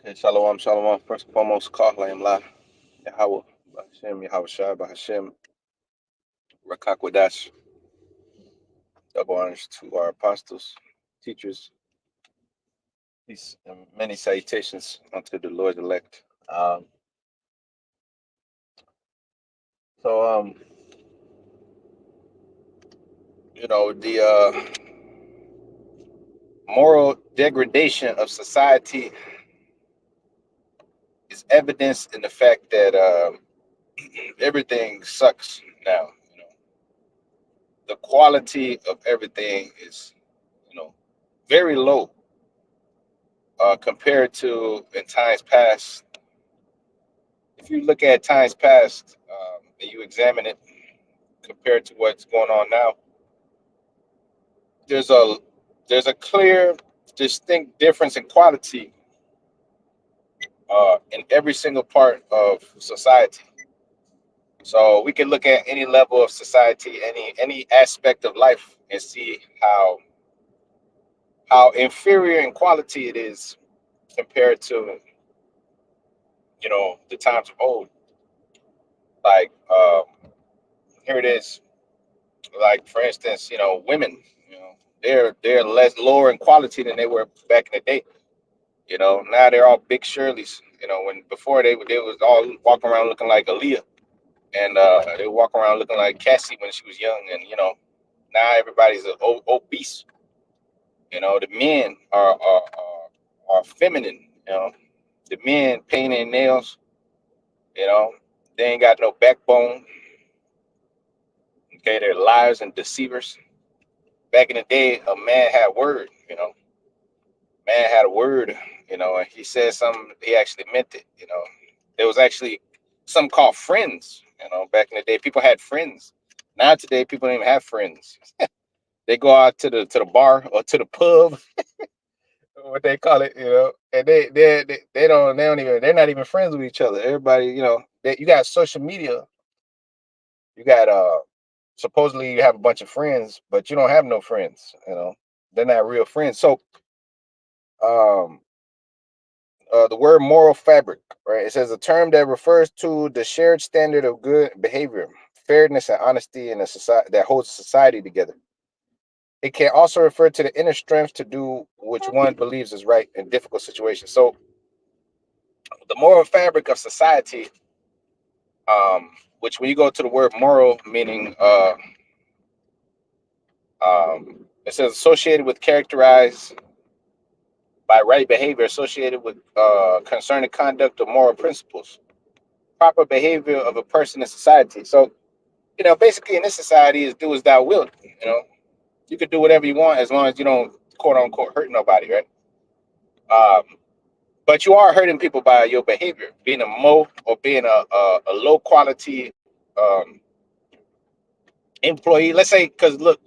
Okay, shalom, shalom. First and foremost, Kahla La, Yahweh, Hashem, Yahweh Shai, Hashem, Rakakwadash. Double honors to our apostles, teachers. Peace and many salutations unto the Lord elect. So, the moral degradation of society is evidenced in the fact that everything sucks now. The quality of everything is, very low compared to in times past. If you look at times past and you examine it compared to what's going on now, there's a there's a clear, distinct difference in quality in every single part of society. So we can look at any level of society, any aspect of life, and see how inferior in quality it is compared to the times of old. Like here it is. Like for instance, women, they're less lower in quality than they were back in the day. Now they're all big Shirleys. When before they was all walking around looking like Aaliyah, and they walk around looking like Cassie when she was young, and now everybody's obese. The men are feminine. The men painting their nails. You know, they ain't got no backbone. Okay, they're liars and deceivers. Back in the day, a man had word. Man had a word. And he said something, he actually meant it. There was actually something called friends. Back in the day, people had friends. Now today, people don't even have friends. They go out to the bar or to the pub, what they call it, and they don't even they're not even friends with each other. Everybody, you got social media, you got supposedly you have a bunch of friends, but you don't have no friends. They're not real friends. So um the word moral fabric, right? It says a term that refers to the shared standard of good behavior, fairness, and honesty in a society that holds society together. It can also refer to the inner strength to do which one believes is right in difficult situations. So the moral fabric of society, which when you go to the word moral, meaning it says associated with, characterized by right behavior, associated with concerning conduct or moral principles, proper behavior of a person in society. So basically in this society is do as thou wilt. You could do whatever you want as long as you don't quote unquote hurt nobody, right? Um, but you are hurting people by your behavior, being a or being a low quality employee. Let's say, because look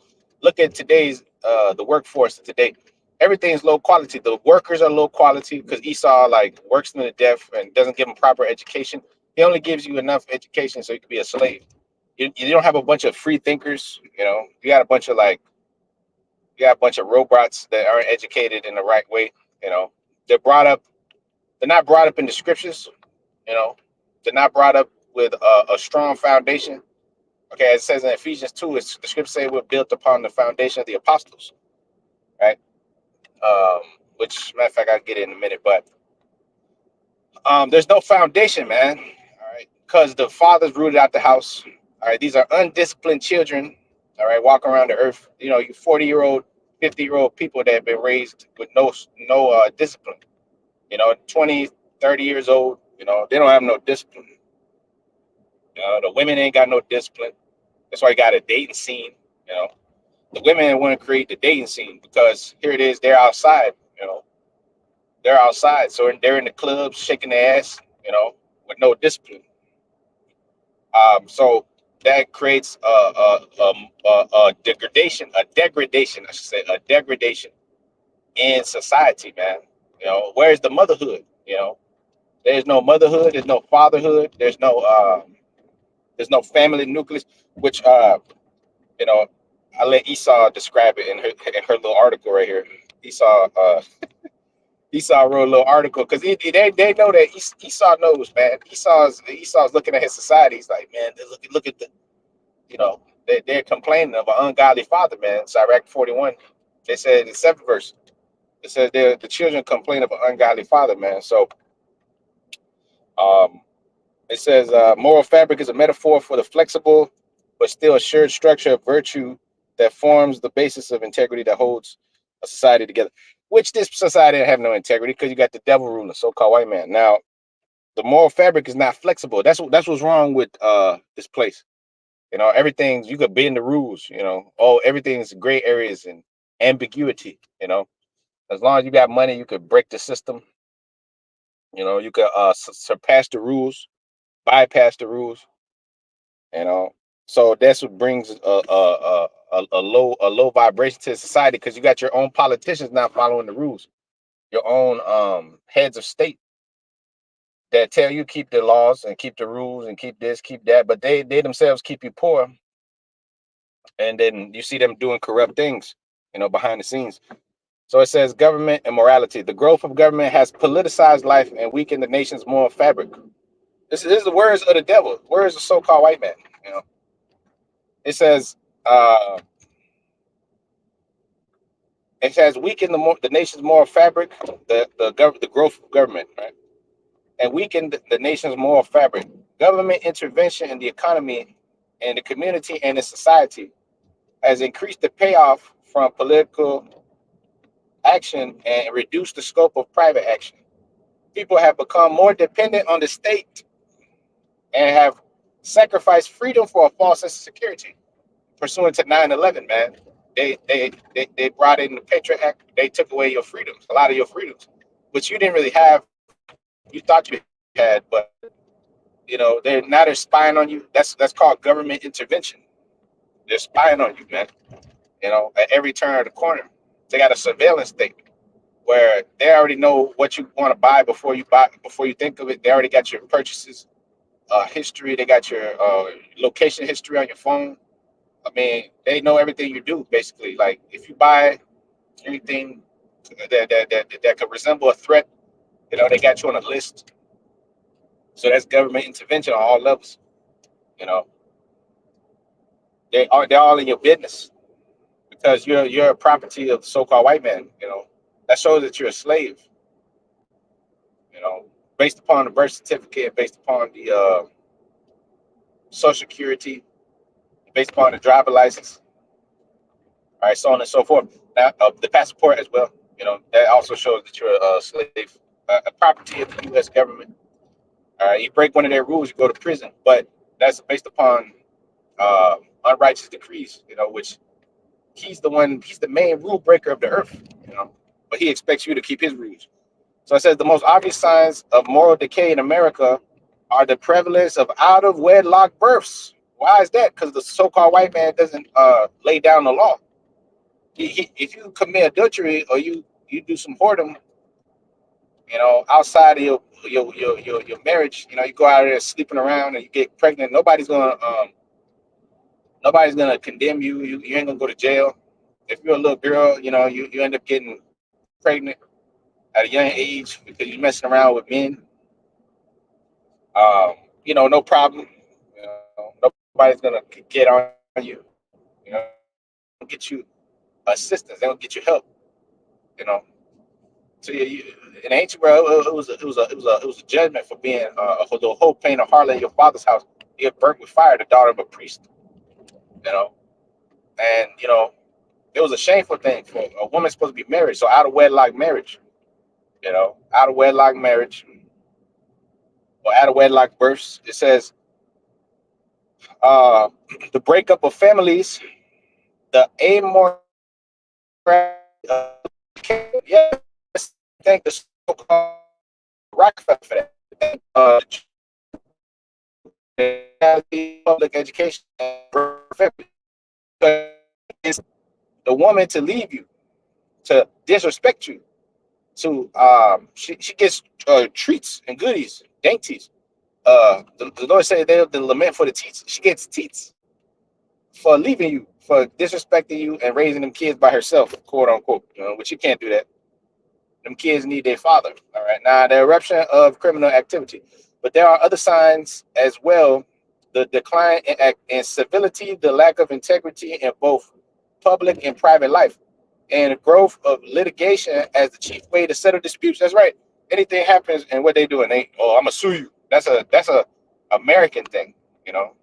at today's the workforce today. Everything's low quality. The workers are low quality because Esau like works them to death and doesn't give them proper education. He only gives you enough education so you can be a slave. You don't have a bunch of free thinkers. You got a bunch of robots that aren't educated in the right way. They're brought up. They're not brought up in the scriptures. You know, they're not brought up with a strong foundation. Okay, it says in Ephesians 2, it's the scripture say we're built upon the foundation of the apostles, right? Um, which matter of fact I'll get it in a minute, but there's no foundation, man. All right, because the fathers rooted out the house. All right, these are undisciplined children. All right, walk around the earth. You 40-year-old, 50-year-old people that have been raised with no discipline. 20, 30 years old. They don't have no discipline. The women ain't got no discipline. That's why you got a dating scene. You know, the women want to create the dating scene because here it is, they're outside. They're outside, so they're in the clubs shaking their ass. With no discipline. So that creates a degradation, I should say, a degradation in society, man. Where's the motherhood? There's no motherhood. There's no fatherhood. There's no family nucleus, which you know, I let Esau describe it in her little article right here. Esau Esau wrote a little article because they know that Esau knows, man. Esau's looking at his society. He's like, man, look at the, you know, they're complaining of an ungodly father, man. Sirach 41. They said in the seventh verse, it says the children complain of an ungodly father, man. So um, it says moral fabric is a metaphor for the flexible but still assured structure of virtue that forms the basis of integrity that holds a society together. Which this society have no integrity because you got the devil ruling, so-called white man. Now, the moral fabric is not flexible. That's what's wrong with this place. You know, everything's you could bend the rules. You know, everything's gray areas and ambiguity. You know, as long as you got money, you could break the system. You know, you could surpass the rules, bypass the rules. You know, so that's what brings a low vibration to society because you got your own politicians not following the rules, your own heads of state that tell you keep the laws and keep the rules and keep this, keep that, but they themselves keep you poor, and then you see them doing corrupt things, you know, behind the scenes. So it says government and morality. The growth of government has politicized life and weakened the nation's moral fabric. This is the words of the devil, words of so-called white man. You know, it says uh, it has weakened the nation's moral fabric, the growth of government, right, and weakened the nation's moral fabric. Government intervention in the economy and the community and the society has increased the payoff from political action and reduced the scope of private action. People have become more dependent on the state and have sacrificed freedom for a false sense of security. Pursuant to 9/11, man, they brought in the Patriot Act. They took away your freedoms, a lot of your freedoms, which you didn't really have. You thought you had, but you know they're spying on you. That's called government intervention. They're spying on you, man. You know, at every turn of the corner, they got a surveillance state where they already know what you want to buy before you think of it. They already got your purchases history. They got your location history on your phone. I mean, they know everything you do basically. Like if you buy anything that could resemble a threat, you know, they got you on a list. So that's government intervention on all levels. You know, they're all in your business because you're a property of the so-called white man. You know, that shows that you're a slave. You know, based upon the birth certificate, based upon the social security, based upon the driver license, all right, so on and so forth. Now, the passport as well. You know, that also shows that you're a slave, a property of the U.S. government. All right, you break one of their rules, you go to prison. But that's based upon unrighteous decrees. You know, which he's the main rule breaker of the earth. You know, but he expects you to keep his rules. So it says the most obvious signs of moral decay in America are the prevalence of out of wedlock births. Why is that? Because the so-called white man doesn't lay down the law. If you commit adultery or you do some whoredom, you know, outside of your marriage, you know, you go out there sleeping around and you get pregnant. Nobody's gonna condemn you. You ain't gonna go to jail. If you're a little girl, you know, you end up getting pregnant at a young age because you're messing around with men. You know, no problem. You know, nobody's gonna get on you. You know, get you assistance. They don't get you help. You know, so in ancient world, it was a judgment for being for the whole pain of harlot in your father's house. You get burnt with fire, the daughter of a priest. You know, and you know it was a shameful thing for a woman supposed to be married. So out of wedlock marriage, you know, out of wedlock marriage or out of wedlock births. It says uh, the breakup of families, the amoral. Yes, thank the so-called Rockefeller for that. Public education is the woman to leave you, to disrespect you, to she gets treats and goodies, dainties. The Lord said they lament for the teats. She gets teats for leaving you, for disrespecting you and raising them kids by herself, quote unquote. You know, but you can't do that. Them kids need their father. All right. Now, the eruption of criminal activity, but there are other signs as well. The decline in civility, the lack of integrity in both public and private life, and growth of litigation as the chief way to settle disputes. That's right. Anything happens, and what they doing? I'm gonna sue you. That's a American thing. You know,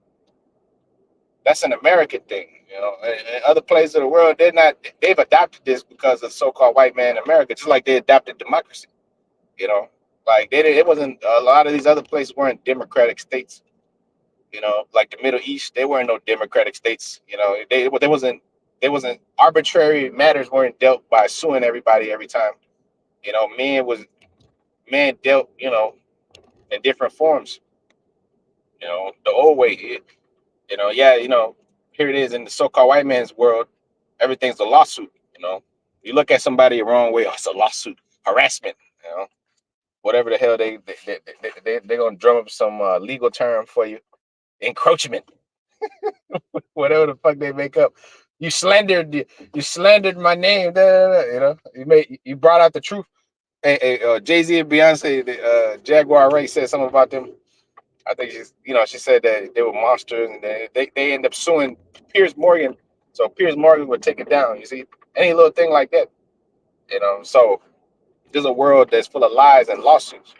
that's an American thing. You know, in other places of the world, they're not. They've adopted this because of so-called white man in America, just like they adopted democracy. You know, like they did, it wasn't a lot of these other places weren't democratic states. You know, like the Middle East, they weren't no democratic states. You know, there wasn't arbitrary matters weren't dealt by suing everybody every time. You know, men dealt, in different forms. You know, the old way. Yeah, here it is in the so-called white man's world. Everything's a lawsuit. You know, you look at somebody the wrong way, oh, it's a lawsuit, harassment. You know, whatever the hell they're gonna drum up some legal term for you, encroachment, whatever the fuck they make up. You slandered my name. Da, da, da, you brought out the truth. Jay-Z and Beyonce, the Jaguar Ray said something about them. I think she said that they were monsters, and they end up suing Piers Morgan. So Piers Morgan would take it down. You see, any little thing like that. So there's a world that's full of lies and lawsuits,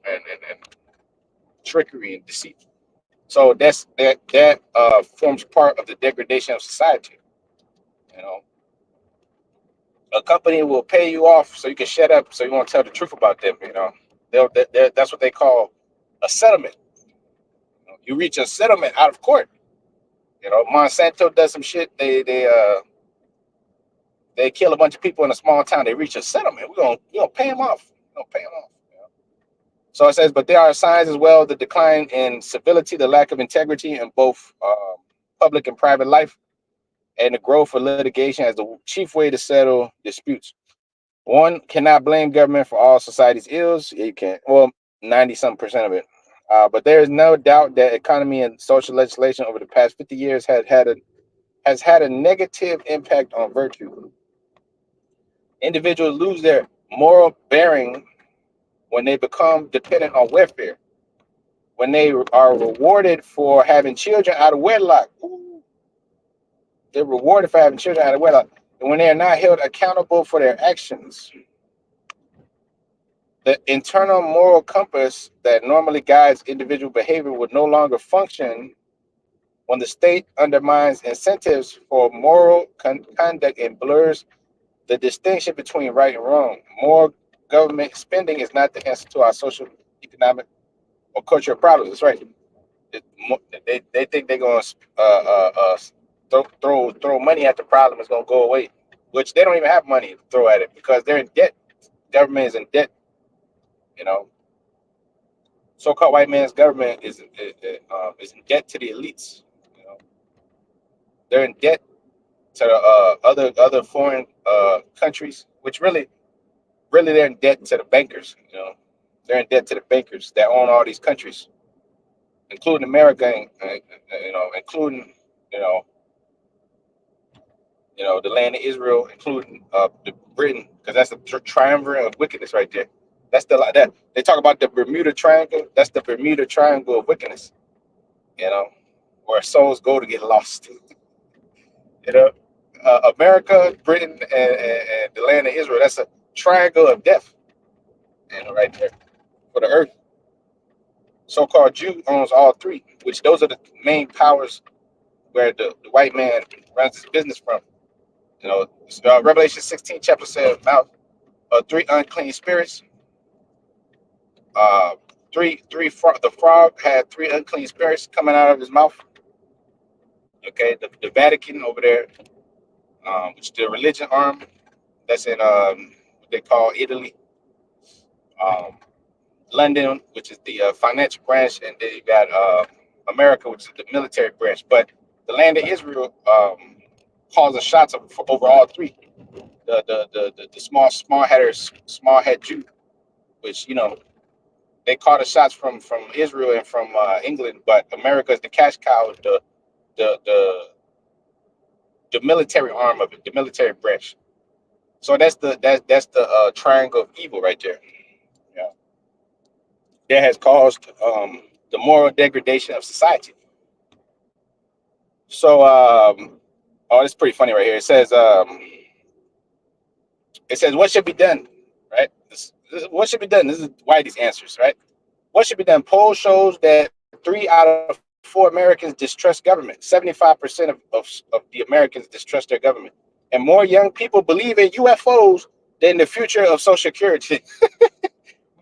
and trickery and deceit. So that forms part of the degradation of society. You know, a company will pay you off so you can shut up, so you won't tell the truth about them. That's what they call a settlement. You reach a settlement out of court. Monsanto does some shit. They kill a bunch of people in a small town. They reach a settlement. We're gonna pay them off. We're gonna pay them off. So it says, but there are signs as well: the decline in civility, the lack of integrity in both public and private life, and the growth of litigation as the chief way to settle disputes. One cannot blame government for all society's ills. You can, well, 90-some% of it. But there is no doubt that economy and social legislation over the past 50 years has had a negative impact on virtue. Individuals lose their moral bearing when they become dependent on welfare, when they are rewarded for having children out of wedlock. Ooh, they're rewarded for having children out of wedlock, and when they are not held accountable for their actions. The internal moral compass that normally guides individual behavior would no longer function when the state undermines incentives for moral conduct and blurs the distinction between right and wrong. More government spending is not the answer to our social, economic, or cultural problems. That's right. They think they're going to throw money at the problem. It's going to go away, which they don't even have money to throw at it because they're in debt. Government is in debt. So-called white man's government is in debt to the elites. They're in debt to the other foreign countries, which really they're in debt to the bankers. They're in debt to the bankers that own all these countries, including America, and including the land of Israel, including the Britain, because that's the triumvirate of wickedness right there. That's that they talk about the Bermuda Triangle. That's the Bermuda Triangle of wickedness. Where souls go to get lost. America, Britain, and the land of Israel. That's a triangle of death. Right there for the earth. So-called Jew owns all three, which those are the main powers where the white man runs his business from. Revelation 16 chapter says, mouth of three unclean spirits. The frog had three unclean spirits coming out of his mouth. Okay, the Vatican over there, which is the religion arm that's in what they call Italy. London, which is the financial branch, and then you got America, which is the military branch. But the land of Israel calls the shots over all three. The small head Jew, which they call the shots from Israel and from England, but America is the cash cow, the military arm of it, the military branch. So that's the triangle of evil right there. Yeah, that has caused the moral degradation of society. So oh, it's pretty funny right here. It says what should be done, right? What should be done? This is Whitey's answers, right? What should be done? Poll shows that 3 out of 4 Americans distrust government. 75% of the Americans distrust their government. And more young people believe in UFOs than the future of Social Security.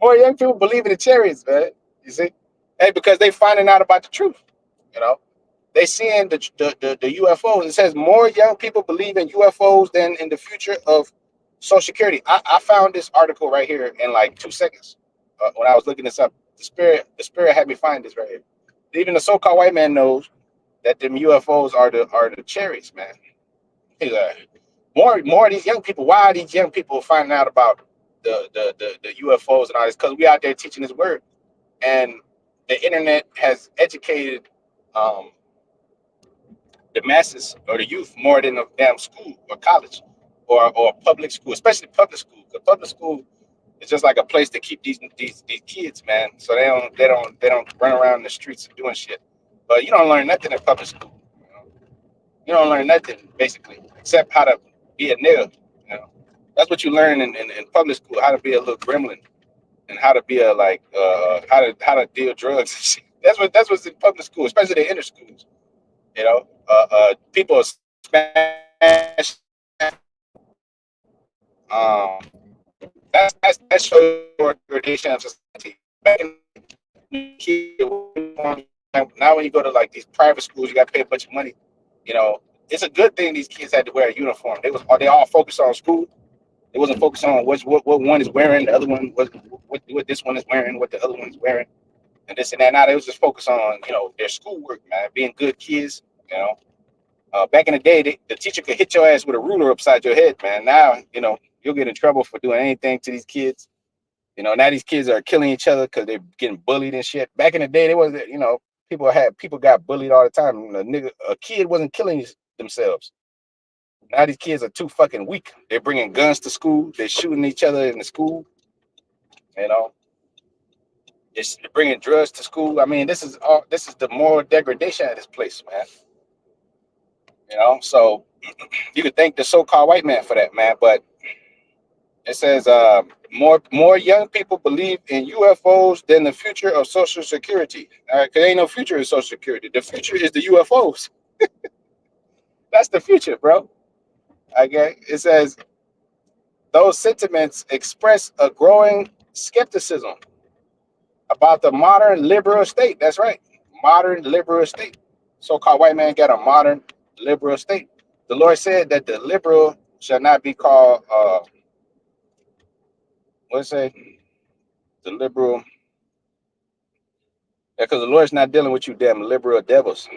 More young people believe in the chariots, man. You see? Hey, because they finding out about the truth. You know, they seeing the UFOs. It says more young people believe in UFOs than in the future of Social Security. I found this article right here in like 2 seconds when I was looking this up. The spirit had me find this right here. Even the so-called white man knows that them UFOs are the cherries, man. He's like, more of these young people. Why are these young people finding out about the UFOs and all this? Because we out there teaching this word, and the internet has educated um, the masses or the youth more than a damn school or college or public school, especially public school. Because public school is just like a place to keep these kids, man. So they don't run around the streets doing shit. But you don't learn nothing in public school. You don't learn nothing basically except how to be a nigga. You know, that's what you learn in public school, how to be a little gremlin and how to be a like how to deal drugs. And shit. That's what's in public school, especially the inner schools. You know, people smash. Um, that shows your degradation of society. Back in now, when you go to like these private schools, you got to pay a bunch of money. You know, it's a good thing these kids had to wear a uniform. They all focused on school. They wasn't focused on what one is wearing, the other one was what this one is wearing, what the other one is wearing, and this and that. Now they was just focused on their schoolwork, man, being good kids. You know, back in the day, the teacher could hit your ass with a ruler upside your head, man. Now you'll get in trouble for doing anything to these kids. Now these kids are killing each other because they're getting bullied and shit. Back in the day, there was people got bullied all the time. A kid wasn't killing themselves. Now these kids are too fucking weak. They're bringing guns to school. They're shooting each other in the school. You know, they're bringing drugs to school. I mean, this is the moral degradation of this place, man. So you could thank the so-called white man for that, man. But it says more young people believe in UFOs than the future of Social Security. All right, because ain't no future in Social Security. The future is the UFOs. That's the future, bro. Okay. It says those sentiments express a growing skepticism about the modern liberal state. That's right. Modern liberal state. So-called white man got a modern liberal state. The Lord said that the liberal shall not be called what's it say? The liberal, because the Lord's not dealing with you damn liberal devils.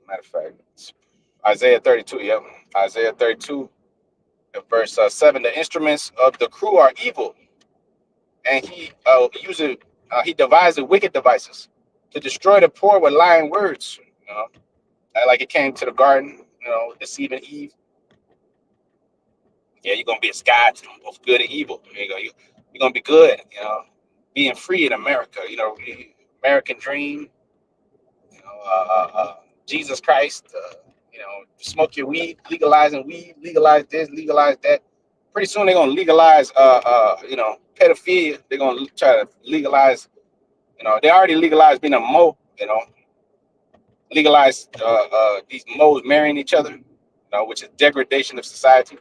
Matter of fact, Isaiah 32, yeah. Isaiah 32, verse 7. The instruments of the crew are evil, and he devised wicked devices to destroy the poor with lying words. Like it came to the garden, deceiving Eve. Yeah, you're gonna be a sky of good and evil. You're gonna be good. Being free in America. American dream. You know, Jesus Christ. Smoke your weed, legalize this, legalize that. Pretty soon they're gonna legalize, pedophilia. They're gonna try to legalize. They already legalized being a mo. Legalize these moles marrying each other. Which is degradation of society.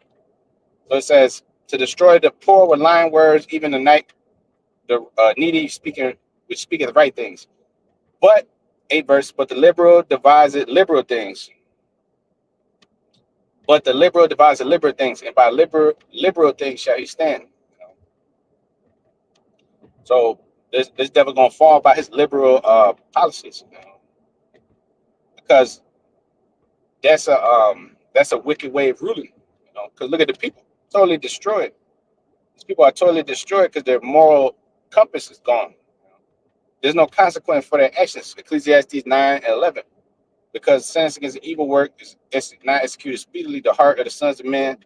So it says to destroy the poor with lying words, even the night, the needy speaking which speaketh right things. But 8 verse, but the liberal deviseth liberal things. But the liberal deviseth liberal things, and by liberal things shall he stand. So this devil gonna fall by his liberal policies, because that's a wicked way of ruling. Because look at the people, totally destroyed. These people are totally destroyed because their moral compass is gone. There's no consequence for their actions. Ecclesiastes 9 and 11. because sentence against evil work is not executed speedily. The heart of the sons of men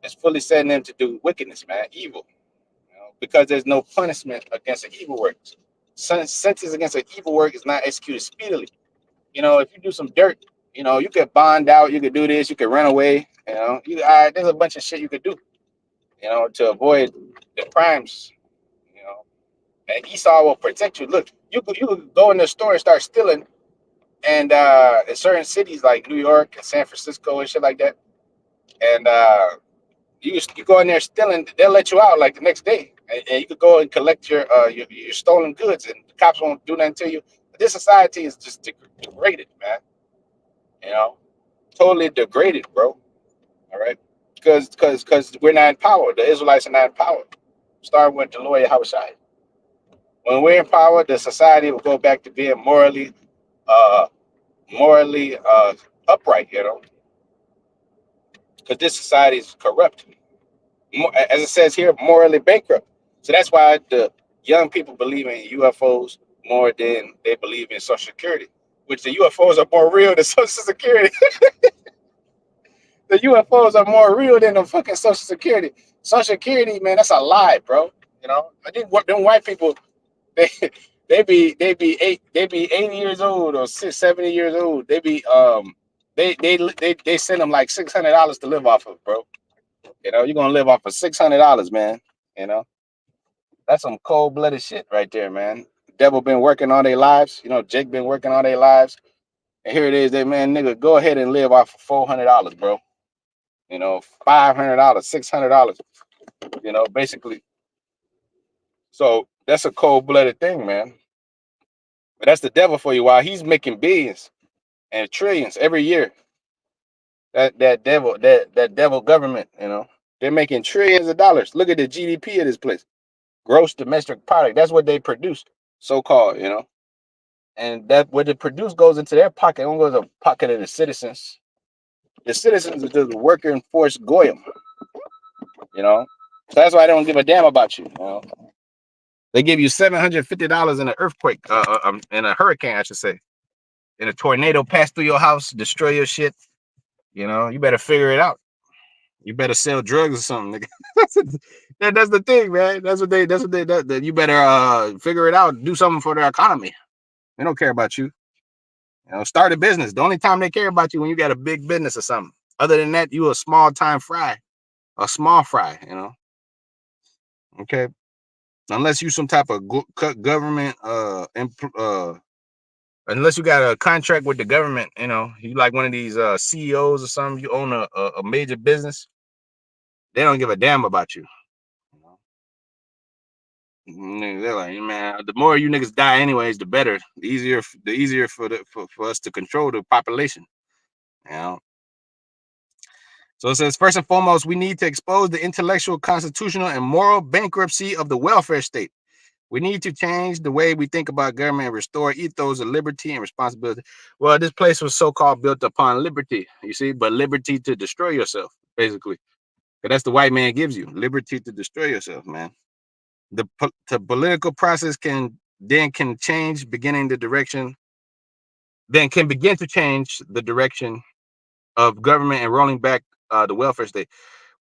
is fully setting them to do wickedness, man, evil. Because there's no punishment against an evil work. Sentence against an evil work is not executed speedily. If you do some dirt, you could bond out, you could do this, you could run away. There's a bunch of shit you could do, to avoid the crimes. You know, and Esau will protect you. Look, you could go in the store and start stealing, and in certain cities like New York and San Francisco and shit like that, and you go in there stealing, they'll let you out like the next day, and you could go and collect your stolen goods, and the cops won't do nothing to you. But this society is just degraded, man. You know, totally degraded, bro. All right, because we're not in power. The Israelites are not in power. Starting with the lawyer Hawashai. When we're in power, the society will go back to being uh, morally upright. Because this society is corrupt. As it says here, morally bankrupt. So that's why the young people believe in UFOs more than they believe in Social Security, which the UFOs are more real than Social Security. The UFOs are more real than the fucking Social Security. Social Security, man, that's a lie, bro. I think what them white people, they they be 80 years old or 70 years old. They send them like $600 to live off of, bro. You're gonna live off of $600, man. You know, that's some cold-blooded shit right there, man. Devil been working all their lives. Jake been working all their lives. And here it is, they man, nigga, go ahead and live off of $400, bro. $500, $600, basically. So that's a cold-blooded thing, man. But that's the devil for you. While he's making billions and trillions every year, that devil government, they're making trillions of dollars. Look at the GDP of this place. Gross domestic product. That's what they produce, so-called, and that what they produce goes into their pocket. It don't go to the pocket of the citizens. The citizens are just working force goyim, So that's why they don't give a damn about you. They give you $750 in an earthquake, in a hurricane, I should say, in a tornado pass through your house, destroy your shit. You better figure it out. You better sell drugs or something, nigga. That's the thing, man. That's what they. You better figure it out. Do something for their economy. They don't care about you. Start a business. The only time they care about you when you got a big business or something. Other than that, you a small time fry, a small fry. Okay. Unless you some type of government, unless you got a contract with the government, you like one of these CEOs or something. You own a major business. They don't give a damn about you. They're like, man, the more you niggas die anyways, the better. The easier for us to control the population. So it says, first and foremost, we need to expose the intellectual, constitutional, and moral bankruptcy of the welfare state. We need to change the way we think about government and restore ethos of liberty and responsibility. Well, this place was so-called built upon liberty, you see, but liberty to destroy yourself, basically. Because that's the white man gives you, liberty to destroy yourself, man. The political process can change, begin to change the direction of government and rolling back the welfare state.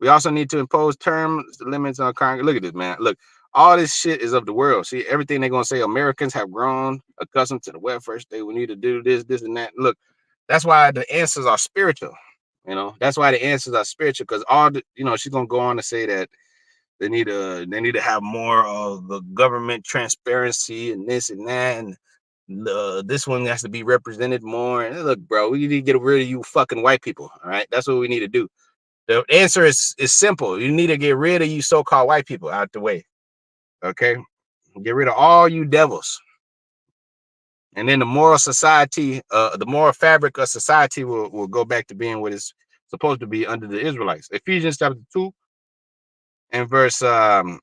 We also need to impose term limits on Congress. Look at this, man. Look, all this shit is of the world. See, everything they're gonna say, Americans have grown accustomed to the welfare state. We need to do this, and that. Look, that's why the answers are spiritual. That's why the answers are spiritual, because all the, she's gonna go on to say that they need to have more of the government transparency and this and that, and this one has to be represented more. And look, bro, we need to get rid of you fucking white people. All right, that's what we need to do. The answer is simple. You need to get rid of you so-called white people out the way. Okay, get rid of all you devils, and then the moral society, the moral fabric of society will go back to being what it's supposed to be under the Israelites. Ephesians chapter 2 and verse 12.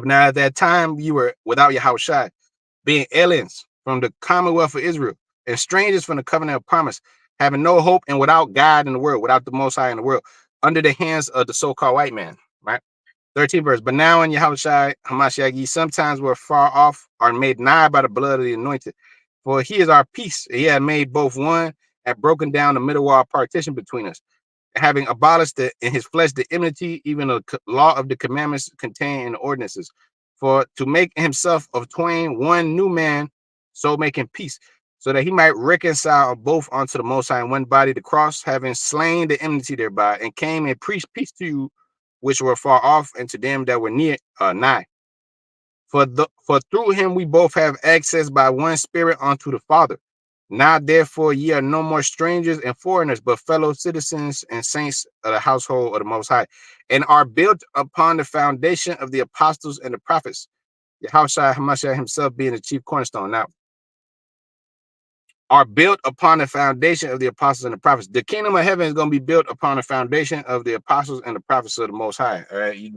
Now at that time you were without Yahushua, being aliens from the commonwealth of Israel and strangers from the covenant of promise, having no hope and without God in the world, without the Most High in the world, under the hands of the so-called white man. Right. 13th verse. But now in Yahushua Hamashiach, ye sometimes were far off, are made nigh by the blood of the anointed, For he is our peace. He had made both one, had broken down the middle wall partition between us, having abolished in his flesh the enmity, even the law of the commandments contained in the ordinances, for to make himself of twain one new man, so making peace, so that he might reconcile both unto the Most High in one body, the cross, having slain the enmity thereby, and came and preached peace to you which were far off, and to them that were nigh. For through him we both have access by one Spirit unto the Father. Now therefore ye are no more strangers and foreigners, but fellow citizens and saints of the household of the Most High, and are built upon the foundation of the apostles and the prophets, Yahushua HaMashiach himself being the chief cornerstone. Now, are built upon the foundation of the apostles and the prophets. The kingdom of heaven is going to be built upon the foundation of the apostles and the prophets of the Most High. All right,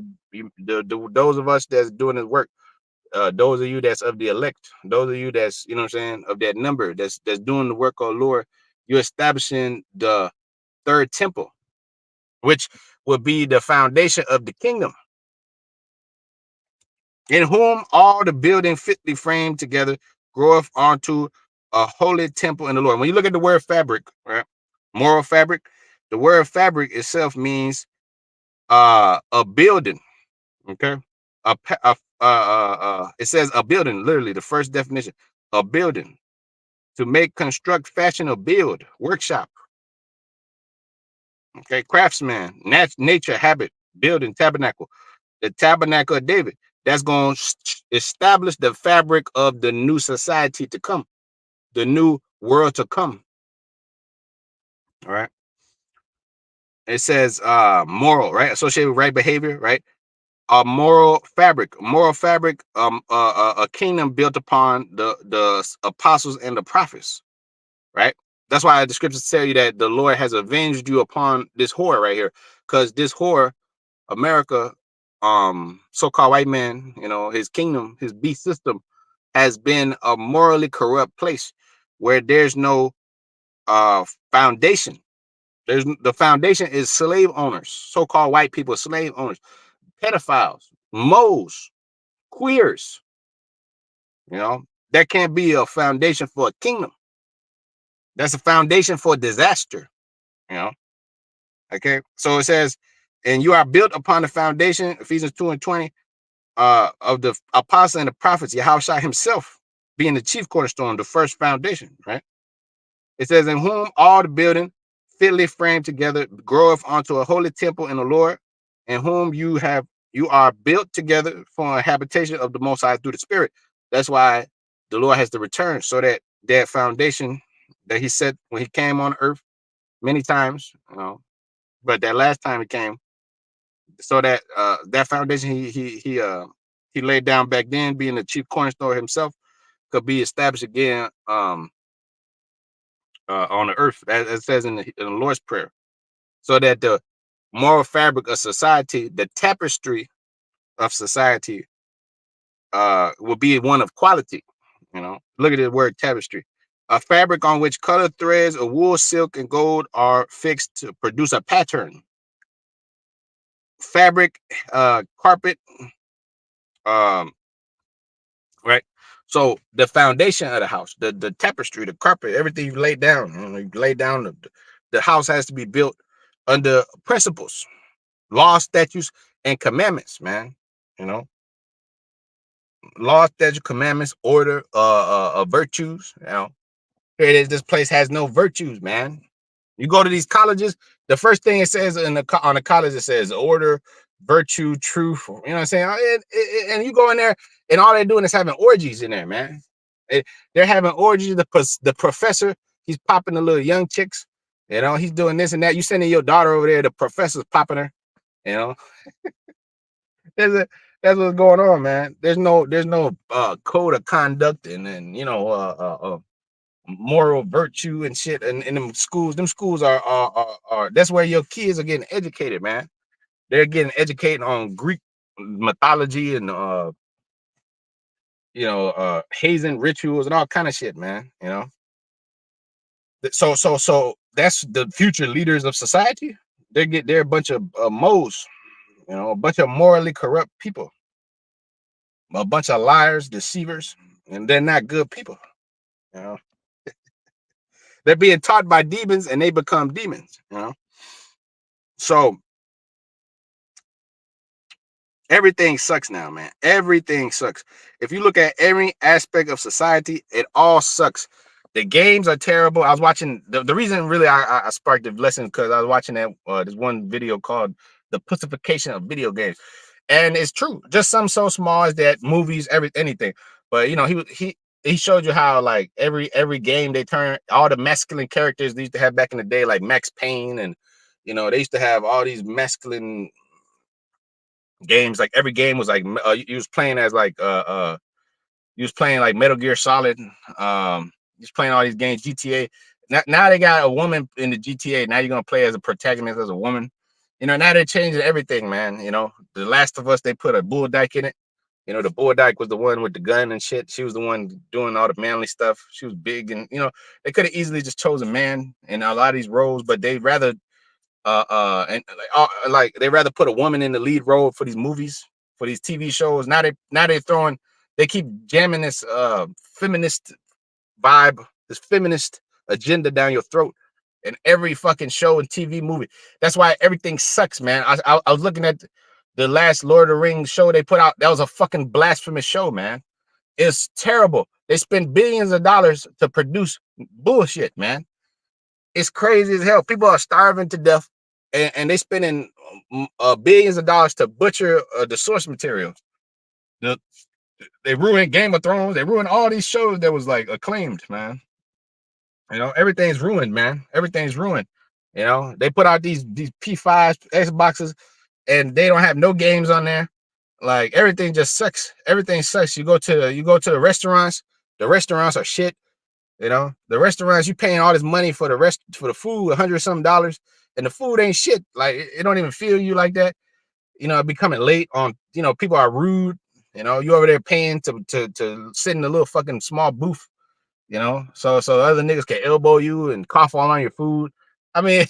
those of us that's doing this work, those of you that's of the elect, those of you that's, you know what I'm saying, of that number, that's doing the work of the Lord, you're establishing the third temple, which will be the foundation of the kingdom, in whom all the building fitly framed together groweth onto a holy temple in the Lord. When you look at the word fabric, right, moral fabric, the word fabric itself means a building. Okay, it says a building. Literally, the first definition: a building, to make, construct, fashion, or build, workshop. Okay, craftsman, nature, habit, building, tabernacle. The tabernacle of David. That's going to establish the fabric of the new society to come, the new world to come. All right. It says moral, right? Associated with right behavior, right? A moral fabric, a kingdom built upon the apostles and the prophets, right? That's why the scriptures tell you that the Lord has avenged you upon this whore right here, because this whore, America, so-called white man, you know, his kingdom, his beast system, has been a morally corrupt place where there's no foundation. The foundation is slave owners, so-called white people, slave owners, pedophiles, moles, queers. You know, that can't be a foundation for a kingdom. That's a foundation for disaster. You know, okay. So it says, and you are built upon the foundation, Ephesians 2:20, of the apostle and the prophets, Yahushua himself being the chief cornerstone, the first foundation, right? It says, in whom all the building fitly framed together groweth onto a holy temple in the Lord, in whom you are built together for a habitation of the Most High through the Spirit. That's why the Lord has to return, so that that foundation that he set when he came on earth many times, you know, but that last time he came, so that that foundation he laid down back then, being the chief cornerstone himself, could be established again on the earth, as it says in the Lord's Prayer, so that the moral fabric of society, the tapestry of society, will be one of quality. You know, look at the word tapestry, a fabric on which colored threads of wool, silk, and gold are fixed to produce a pattern. Fabric, carpet, um, right? So the foundation of the house, the tapestry, the carpet, everything you lay down, you lay down. The house has to be built under principles, law, statutes, and commandments, man. You know, law, statute, commandments, order, virtues. You know, here it is. This place has no virtues, man. You go to these colleges, the first thing it says on the college, it says order, virtue, truth. You know what I'm saying? And you go in there, and all they're doing is having orgies in there, man. They're having orgies. The professor, he's popping the little young chicks. You know, he's doing this and that. You sending your daughter over there, the professor's popping her. You know, that's what's going on, man. There's no code of conduct and you know moral virtue and shit in them schools are that's where your kids are getting educated, man. They're getting educated on Greek mythology and hazing rituals and all kind of shit, man. You know, so that's the future leaders of society. They're a bunch of moles, you know, a bunch of morally corrupt people, a bunch of liars, deceivers, and they're not good people. You know, they're being taught by demons, and they become demons. You know, so everything sucks now, man. Everything sucks. If you look at every aspect of society, it all sucks. The games are terrible. I was watching the reason really I sparked the lesson because I was watching that this one video called "The Pussification of Video Games," and it's true. Just something so small as that, movies, anything. But you know, he showed you how like every game they turn all the masculine characters they used to have back in the day, like Max Payne, and you know they used to have all these masculine games. Like every game was like you was playing as like you was playing like Metal Gear Solid. You was playing all these games, GTA. Now they got a woman in the GTA. Now you're gonna play as a protagonist as a woman. You know, now they're changing everything, man. You know, The Last of Us, they put a bull dyke in it. You know, the bull dyke was the one with the gun and shit. She was the one doing all the manly stuff. She was big, and you know, they could have easily just chosen a man in a lot of these roles, but they rather and like they rather put a woman in the lead role for these movies, for these TV shows. Now they're throwing, they keep jamming this feminist vibe, this feminist agenda down your throat in every fucking show and TV movie. That's why everything sucks, man. I was looking at the last Lord of the Rings show they put out. That was a fucking blasphemous show, man. It's terrible. They spend billions of dollars to produce bullshit, man. It's crazy as hell. People are starving to death, and they spending billions of dollars to butcher the source material. They ruined Game of Thrones. They ruined all these shows that was like acclaimed, man. You know, everything's ruined, man. Everything's ruined. You know, they put out these P5s, Xboxes, and they don't have no games on there. Like everything just sucks. Everything sucks. You go to the restaurants. The restaurants are shit. You know, the restaurants, you paying all this money for the food, $100-something, and the food ain't shit. Like it don't even feel you like that. You know, becoming late on. You know, people are rude. You know, you over there paying to sit in a little fucking small booth. You know, so other niggas can elbow you and cough all on your food. I mean,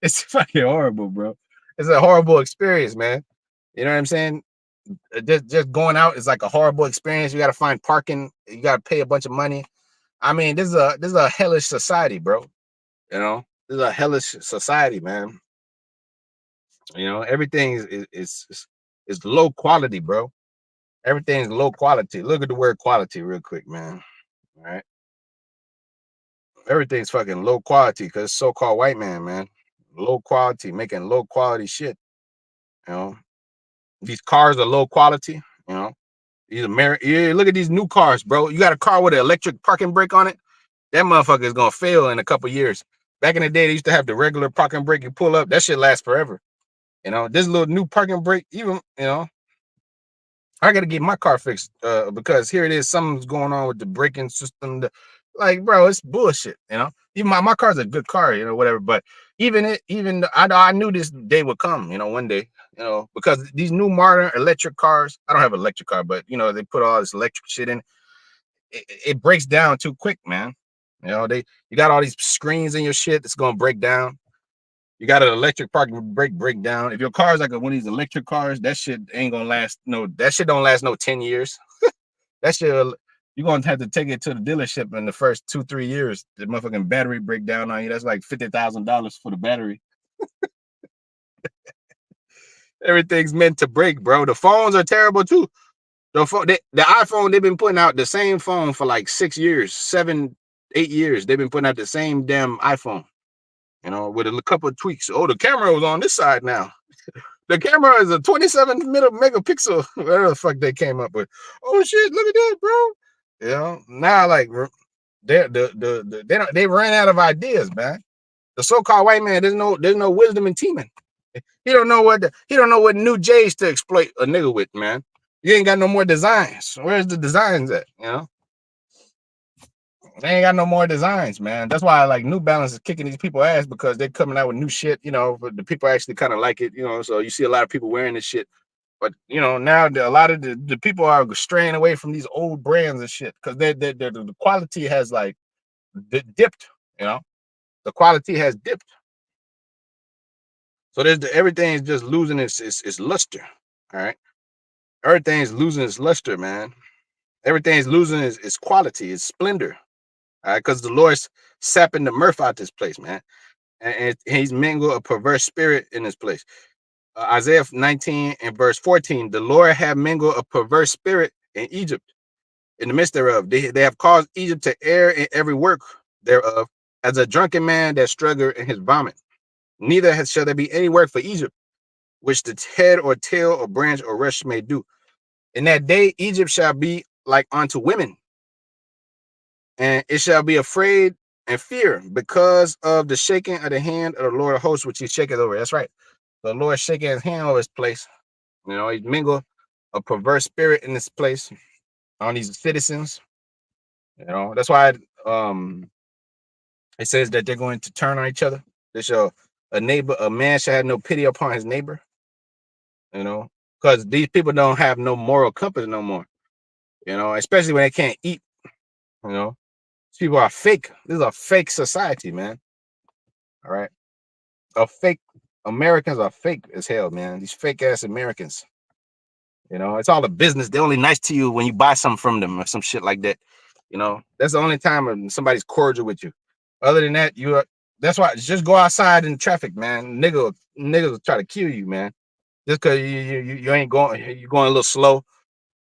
it's fucking horrible, bro. It's a horrible experience, man. You know what I'm saying? Just going out is like a horrible experience. You got to find parking. You got to pay a bunch of money. I mean, this is a hellish society, bro. You know, this is a hellish society, man. You know, everything is low quality, bro. Everything's low quality. Look at the word quality real quick, man. All right. Everything's fucking low quality because it's so-called white man. Low quality, making low quality shit. You know, these cars are low quality. You know, yeah, look at these new cars, bro. You got a car with an electric parking brake on it. That motherfucker is gonna fail in a couple years. Back in the day, they used to have the regular parking brake. You pull up, that shit lasts forever. You know, this little new parking brake, even I got to get my car fixed because here it is, something's going on with the braking system. Like, bro, it's bullshit. You know, even my car's a good car, you know, whatever. But I knew this day would come, you know, one day, you know, because these new modern electric cars. I don't have an electric car, but you know, they put all this electric shit in. It breaks down too quick, man. You know, you got all these screens in your shit that's gonna break down. You got an electric parking brake breakdown. If your car is like one of these electric cars, that shit ain't gonna last. No, that shit don't last no 10 years. That shit, you're gonna have to take it to the dealership in the first 2-3 years. The motherfucking battery break down on you. That's like $50,000 for the battery. Everything's meant to break, bro. The phones are terrible too. The iPhone, they've been putting out the same phone for like 6 years, 7, 8 years. They've been putting out the same damn iPhone. You know, with a couple of tweaks. Oh, the camera was on this side now. The camera is a 27 megapixel. Whatever the fuck they came up with. Oh shit! Look at that, bro. You know, now like they ran out of ideas, man. The so-called white man, there's no wisdom in teaming. He don't know what new J's to exploit a nigga with, man. You ain't got no more designs. Where's the designs at? You know, they ain't got no more designs, man. That's why like New Balance is kicking these people ass because they're coming out with new shit. You know, but the people actually kind of like it. You know, so you see a lot of people wearing this shit. But you know, now a lot of the people are straying away from these old brands and shit because the quality has like dipped. You know, the quality has dipped. So everything is just losing its luster. All right, everything's losing its luster, man. Everything's losing its quality, its splendor. All right, because the Lord's sapping the mirth out this place, man. And he's mingled a perverse spirit in this place. Isaiah 19 and verse 14, the Lord have mingled a perverse spirit in Egypt, in the midst thereof. They have caused Egypt to err in every work thereof, as a drunken man that struggled in his vomit. Neither shall there be any work for Egypt, which the head or tail or branch or rush may do. In that day, Egypt shall be like unto women, and it shall be afraid and fear because of the shaking of the hand of the Lord of hosts, which he shaketh over. That's right. The Lord shaking his hand over this place. You know, he mingled a perverse spirit in this place on these citizens. You know, that's why it says that they're going to turn on each other. They shall a man shall have no pity upon his neighbor. You know, because these people don't have no moral compass no more. You know, especially when they can't eat. You know, these people are fake. This is a fake society, man. All right, a fake Americans are fake as hell, man. These fake ass Americans. You know, it's all a business. They're only nice to you when you buy something from them or some shit like that. You know, that's the only time when somebody's cordial with you. Other than that, you are. That's why just go outside in traffic, man. Niggas will try to kill you, man. Just cause you ain't going, you're going a little slow.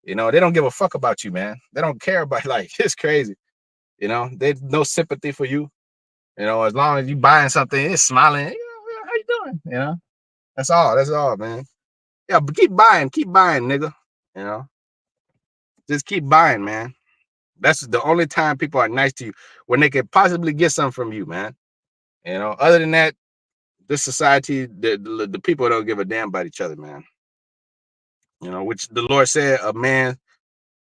You know, they don't give a fuck about you, man. They don't care about like it's crazy. You know, there's no sympathy for you. You know, as long as you buying something, it's smiling. You know, how you doing? You know, that's all. That's all, man. Yeah, but keep buying, nigga. You know, just keep buying, man. That's the only time people are nice to you when they can possibly get something from you, man. You know, other than that, this society, the people don't give a damn about each other, man. You know, which the Lord said, a man,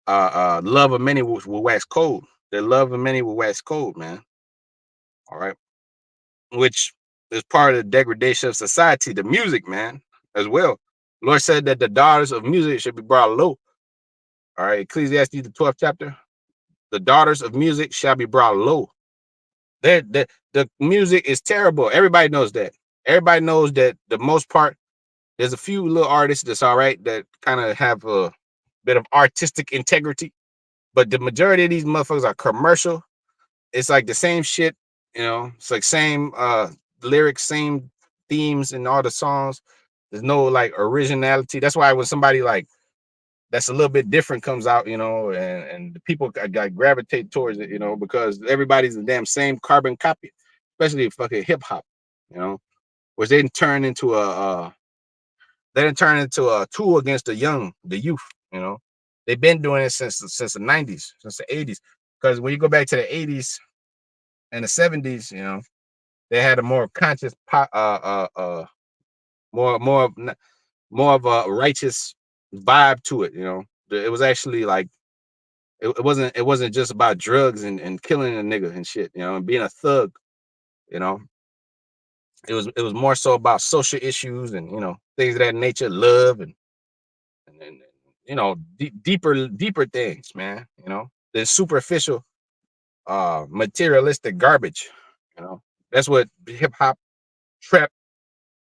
love of many will wax cold. The love of many will wax cold, man. All right, which is part of the degradation of society. The music, man, as well. Lord said that the daughters of music should be brought low. All right, Ecclesiastes the 12th chapter. The daughters of music shall be brought low. The music is terrible. Everybody knows that. Everybody knows that the most part, there's a few little artists that's all right that kind of have a bit of artistic integrity, but the majority of these motherfuckers are commercial. It's like the same shit, you know. It's like same lyrics, same themes in all the songs. There's no like originality. That's why when somebody like that's a little bit different comes out, you know, and the people got gravitate towards it, you know, because everybody's the damn same carbon copy, especially fucking hip hop, you know, which they didn't turn into a tool against the youth, you know. They've been doing it since the 90s, since the 80s. Because when you go back to the 80s and the 70s, you know, they had a more conscious more more of a righteous vibe to it, you know. It was actually like it wasn't just about drugs and killing a nigga and shit, you know, and being a thug, you know. It was more so about social issues and, you know, things of that nature, love and you know, deeper things, man, you know, the superficial materialistic garbage, you know. That's what hip hop, trap,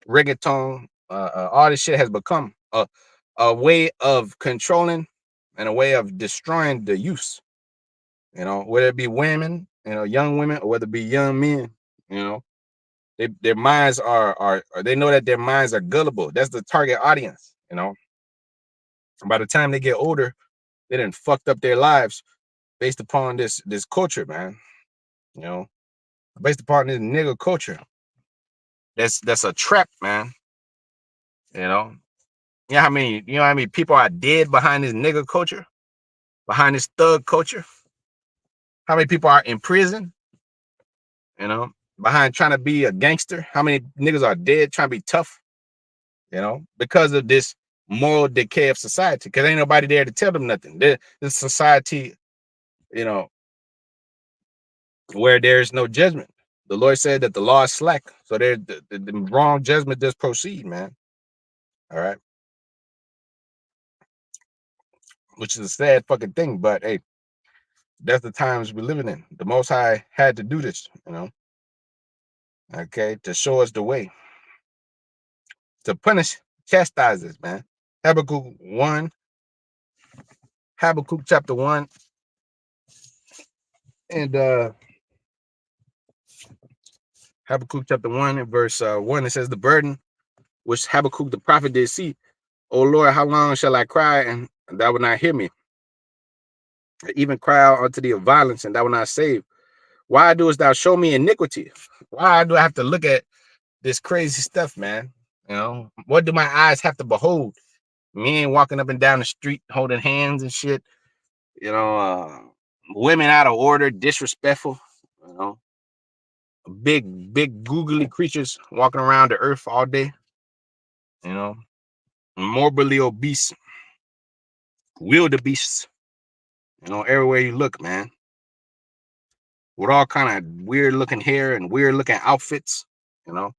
reggaeton, all this shit has become a way of controlling and a way of destroying the youth. You know, whether it be women, you know, young women, or whether it be young men, you know, their minds are they know that their minds are gullible. That's the target audience, you know. By the time they get older, they done fucked up their lives based upon this culture, man. You know, based upon this nigga culture. That's a trap, man. You know. You know how many people are dead behind this nigga culture, behind this thug culture? How many people are in prison? You know, behind trying to be a gangster? How many niggas are dead trying to be tough? You know, because of this moral decay of society. Because ain't nobody there to tell them nothing. This society, you know, where there's no judgment. The Lord said that the law is slack, so there's the wrong judgment just proceed, man. All right, which is a sad fucking thing, but hey, that's the times we're living in. The Most High had to do this, you know, okay, to show us the way, to punish, chastise us, man. Habakkuk 1 Habakkuk chapter 1 and Habakkuk chapter 1 and verse 1. It says, the burden which Habakkuk the prophet did see. O Lord, how long shall I cry and thou wilt not hear me? I even cry out unto thee of violence and thou wilt not save. Why doest thou show me iniquity? Why do I have to look at this crazy stuff, man? You know, what do my eyes have to behold? Men walking up and down the street holding hands and shit. You know, women out of order, disrespectful. You know, big googly creatures walking around the earth all day. You know, morbidly obese, wildebeests. You know, everywhere you look, man, with all kind of weird looking hair and weird looking outfits. You know,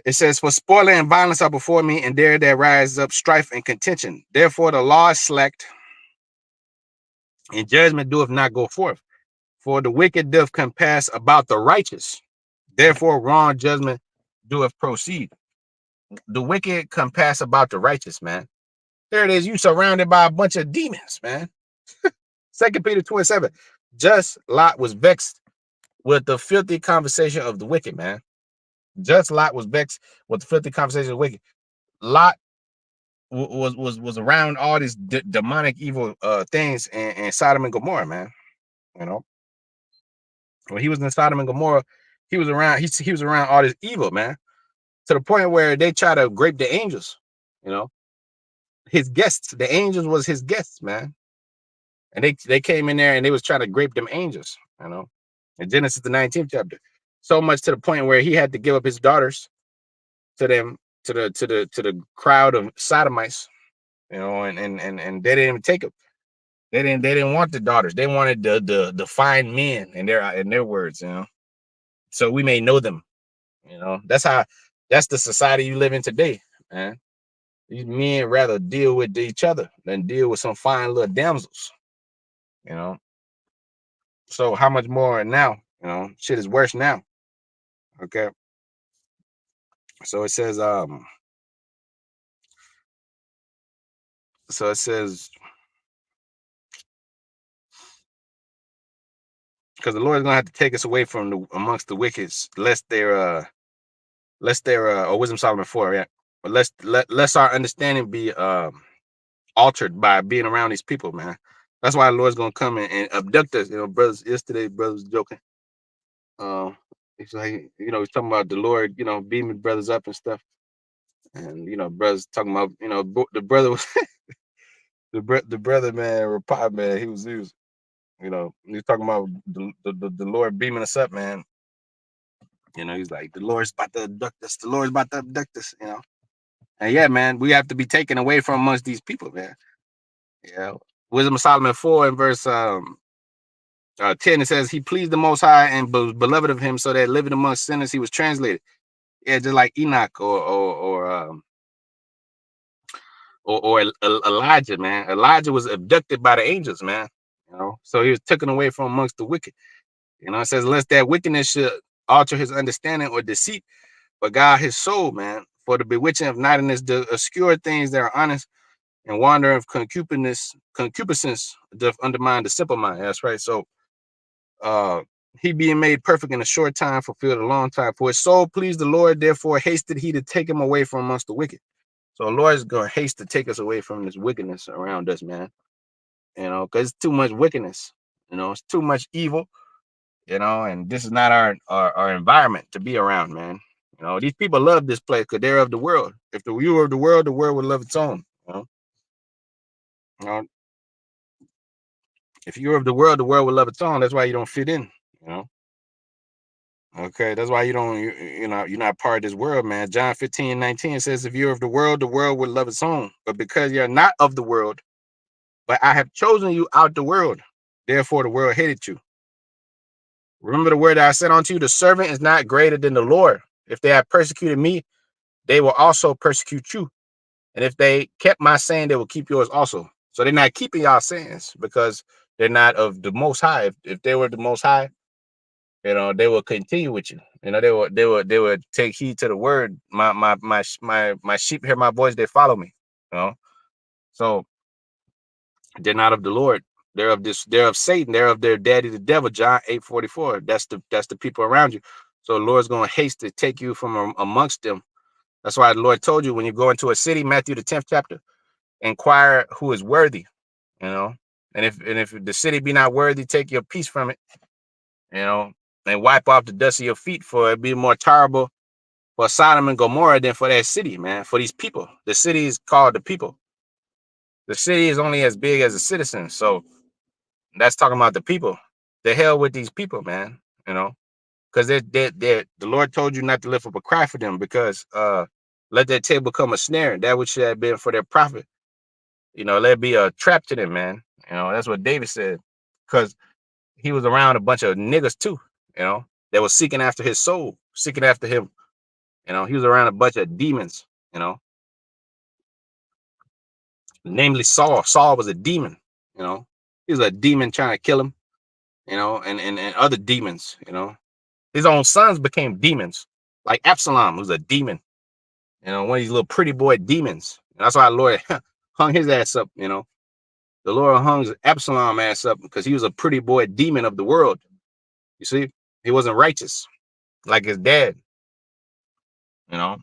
it says, for spoiler and violence are before me, and there rise up strife and contention. Therefore, the law is slacked, and judgment doeth not go forth. For the wicked doth compass about the righteous. Therefore, wrong judgment doeth proceed. The wicked compass about the righteous, man. There it is. You surrounded by a bunch of demons, man. 2 Peter 2:7. Just Lot was vexed with the filthy conversation of the wicked, man. Just Lot was vexed with the filthy conversation of the wicked. Lot was around all these demonic evil things in Sodom and Gomorrah, man. You know, when he was in Sodom and Gomorrah, he was around. He was around all this evil, man, to the point where they try to grape the angels. You know, his guests. The angels was his guests, man, and they came in there and they was trying to grape them angels. You know, in Genesis the 19th chapter, so much to the point where he had to give up his daughters to them to the crowd of sodomites. You know, and they didn't even take them. They didn't want the daughters. They wanted the fine men in their words, you know. So we may know them, you know. That's the society you live in today, man. These men rather deal with each other than deal with some fine little damsels, you know. So how much more now? You know, shit is worse now. Okay. So it says, because the Lord is gonna have to take us away from amongst the wicked, lest their or Wisdom Solomon 4, yeah. But lest our understanding be altered by being around these people, man. That's why the Lord's gonna come and abduct us. You know, brothers. Yesterday, brothers joking. He's like, you know, he's talking about the Lord, you know, beaming brothers up and stuff. And you know, brothers talking about, you know, the brother was the brother, man, Rapop, man. He was, you know, he was talking about the Lord beaming us up, man. You know, he's like, the Lord's about to abduct us. The Lord's about to abduct us. You know. And yeah, man, we have to be taken away from amongst these people, man. Yeah. Wisdom of Solomon 4 and verse 10, it says, he pleased the Most High and was beloved of him, so that living amongst sinners, he was translated. Yeah, just like Enoch or Elijah, man. Elijah was abducted by the angels, man. You know, so he was taken away from amongst the wicked. You know, it says, lest that wickedness should alter his understanding or deceit, but God his soul, man. For the bewitching of naughtiness, the obscure things that are honest, and wander of concupiscence doth undermine the simple mind. That's right. So he being made perfect in a short time fulfilled a long time. For his soul pleased the Lord, therefore hasted he to take him away from amongst the wicked. So the Lord is going to haste to take us away from this wickedness around us, man. You know, because it's too much wickedness. You know, it's too much evil. You know, and this is not our environment to be around, man. You know, these people love this place because they're of the world. If you were of the world would love its own. You know, if you're of the world will love its own. That's why you don't fit in. You know. Okay, that's why you don't. You know, you're not part of this world, man. John 15:19 says, "If you're of the world would love its own. But because you're not of the world, but I have chosen you out the world, therefore the world hated you." Remember the word that I said unto you: the servant is not greater than the Lord. If they have persecuted me, they will also persecute you. And if they kept my saying, they will keep yours also. So they're not keeping y'all sayings because they're not of the Most High. If they were the Most High, you know, they will continue with you. You know, they would take heed to the word. My sheep hear my voice, they follow me. You know, so They're not of the Lord. They're of this. They're of Satan. They're of their daddy, the devil. John 8:44. That's the people around you. So the Lord's going to haste to take you from amongst them. That's why the Lord told you when you go into a city, Matthew the 10th chapter, inquire who is worthy. You know, and if the city be not worthy, take your peace from it. You know, and wipe off the dust of your feet, for it be more terrible for Sodom and Gomorrah than for that city, man. For these people, the city is called the people. The city is only as big as the citizens. So that's talking about the people. The hell with these people, man. You know, because the Lord told you not to lift up a cry for them, because let that table become a snare, that which should have been for their profit. You know, let it be a trap to them, man. You know, that's what David said, because he was around a bunch of niggas too. You know, that was seeking after his soul, seeking after him. You know, he was around a bunch of demons. You know, namely Saul. Saul was a demon. You know, he was a demon trying to kill him. You know, and other demons. You know, his own sons became demons, like Absalom, who's a demon. You know, one of these little pretty boy demons. And that's why the Lord hung his ass up. You know, the Lord hung Absalom ass up because he was a pretty boy demon of the world. You see, he wasn't righteous like his dad. You know,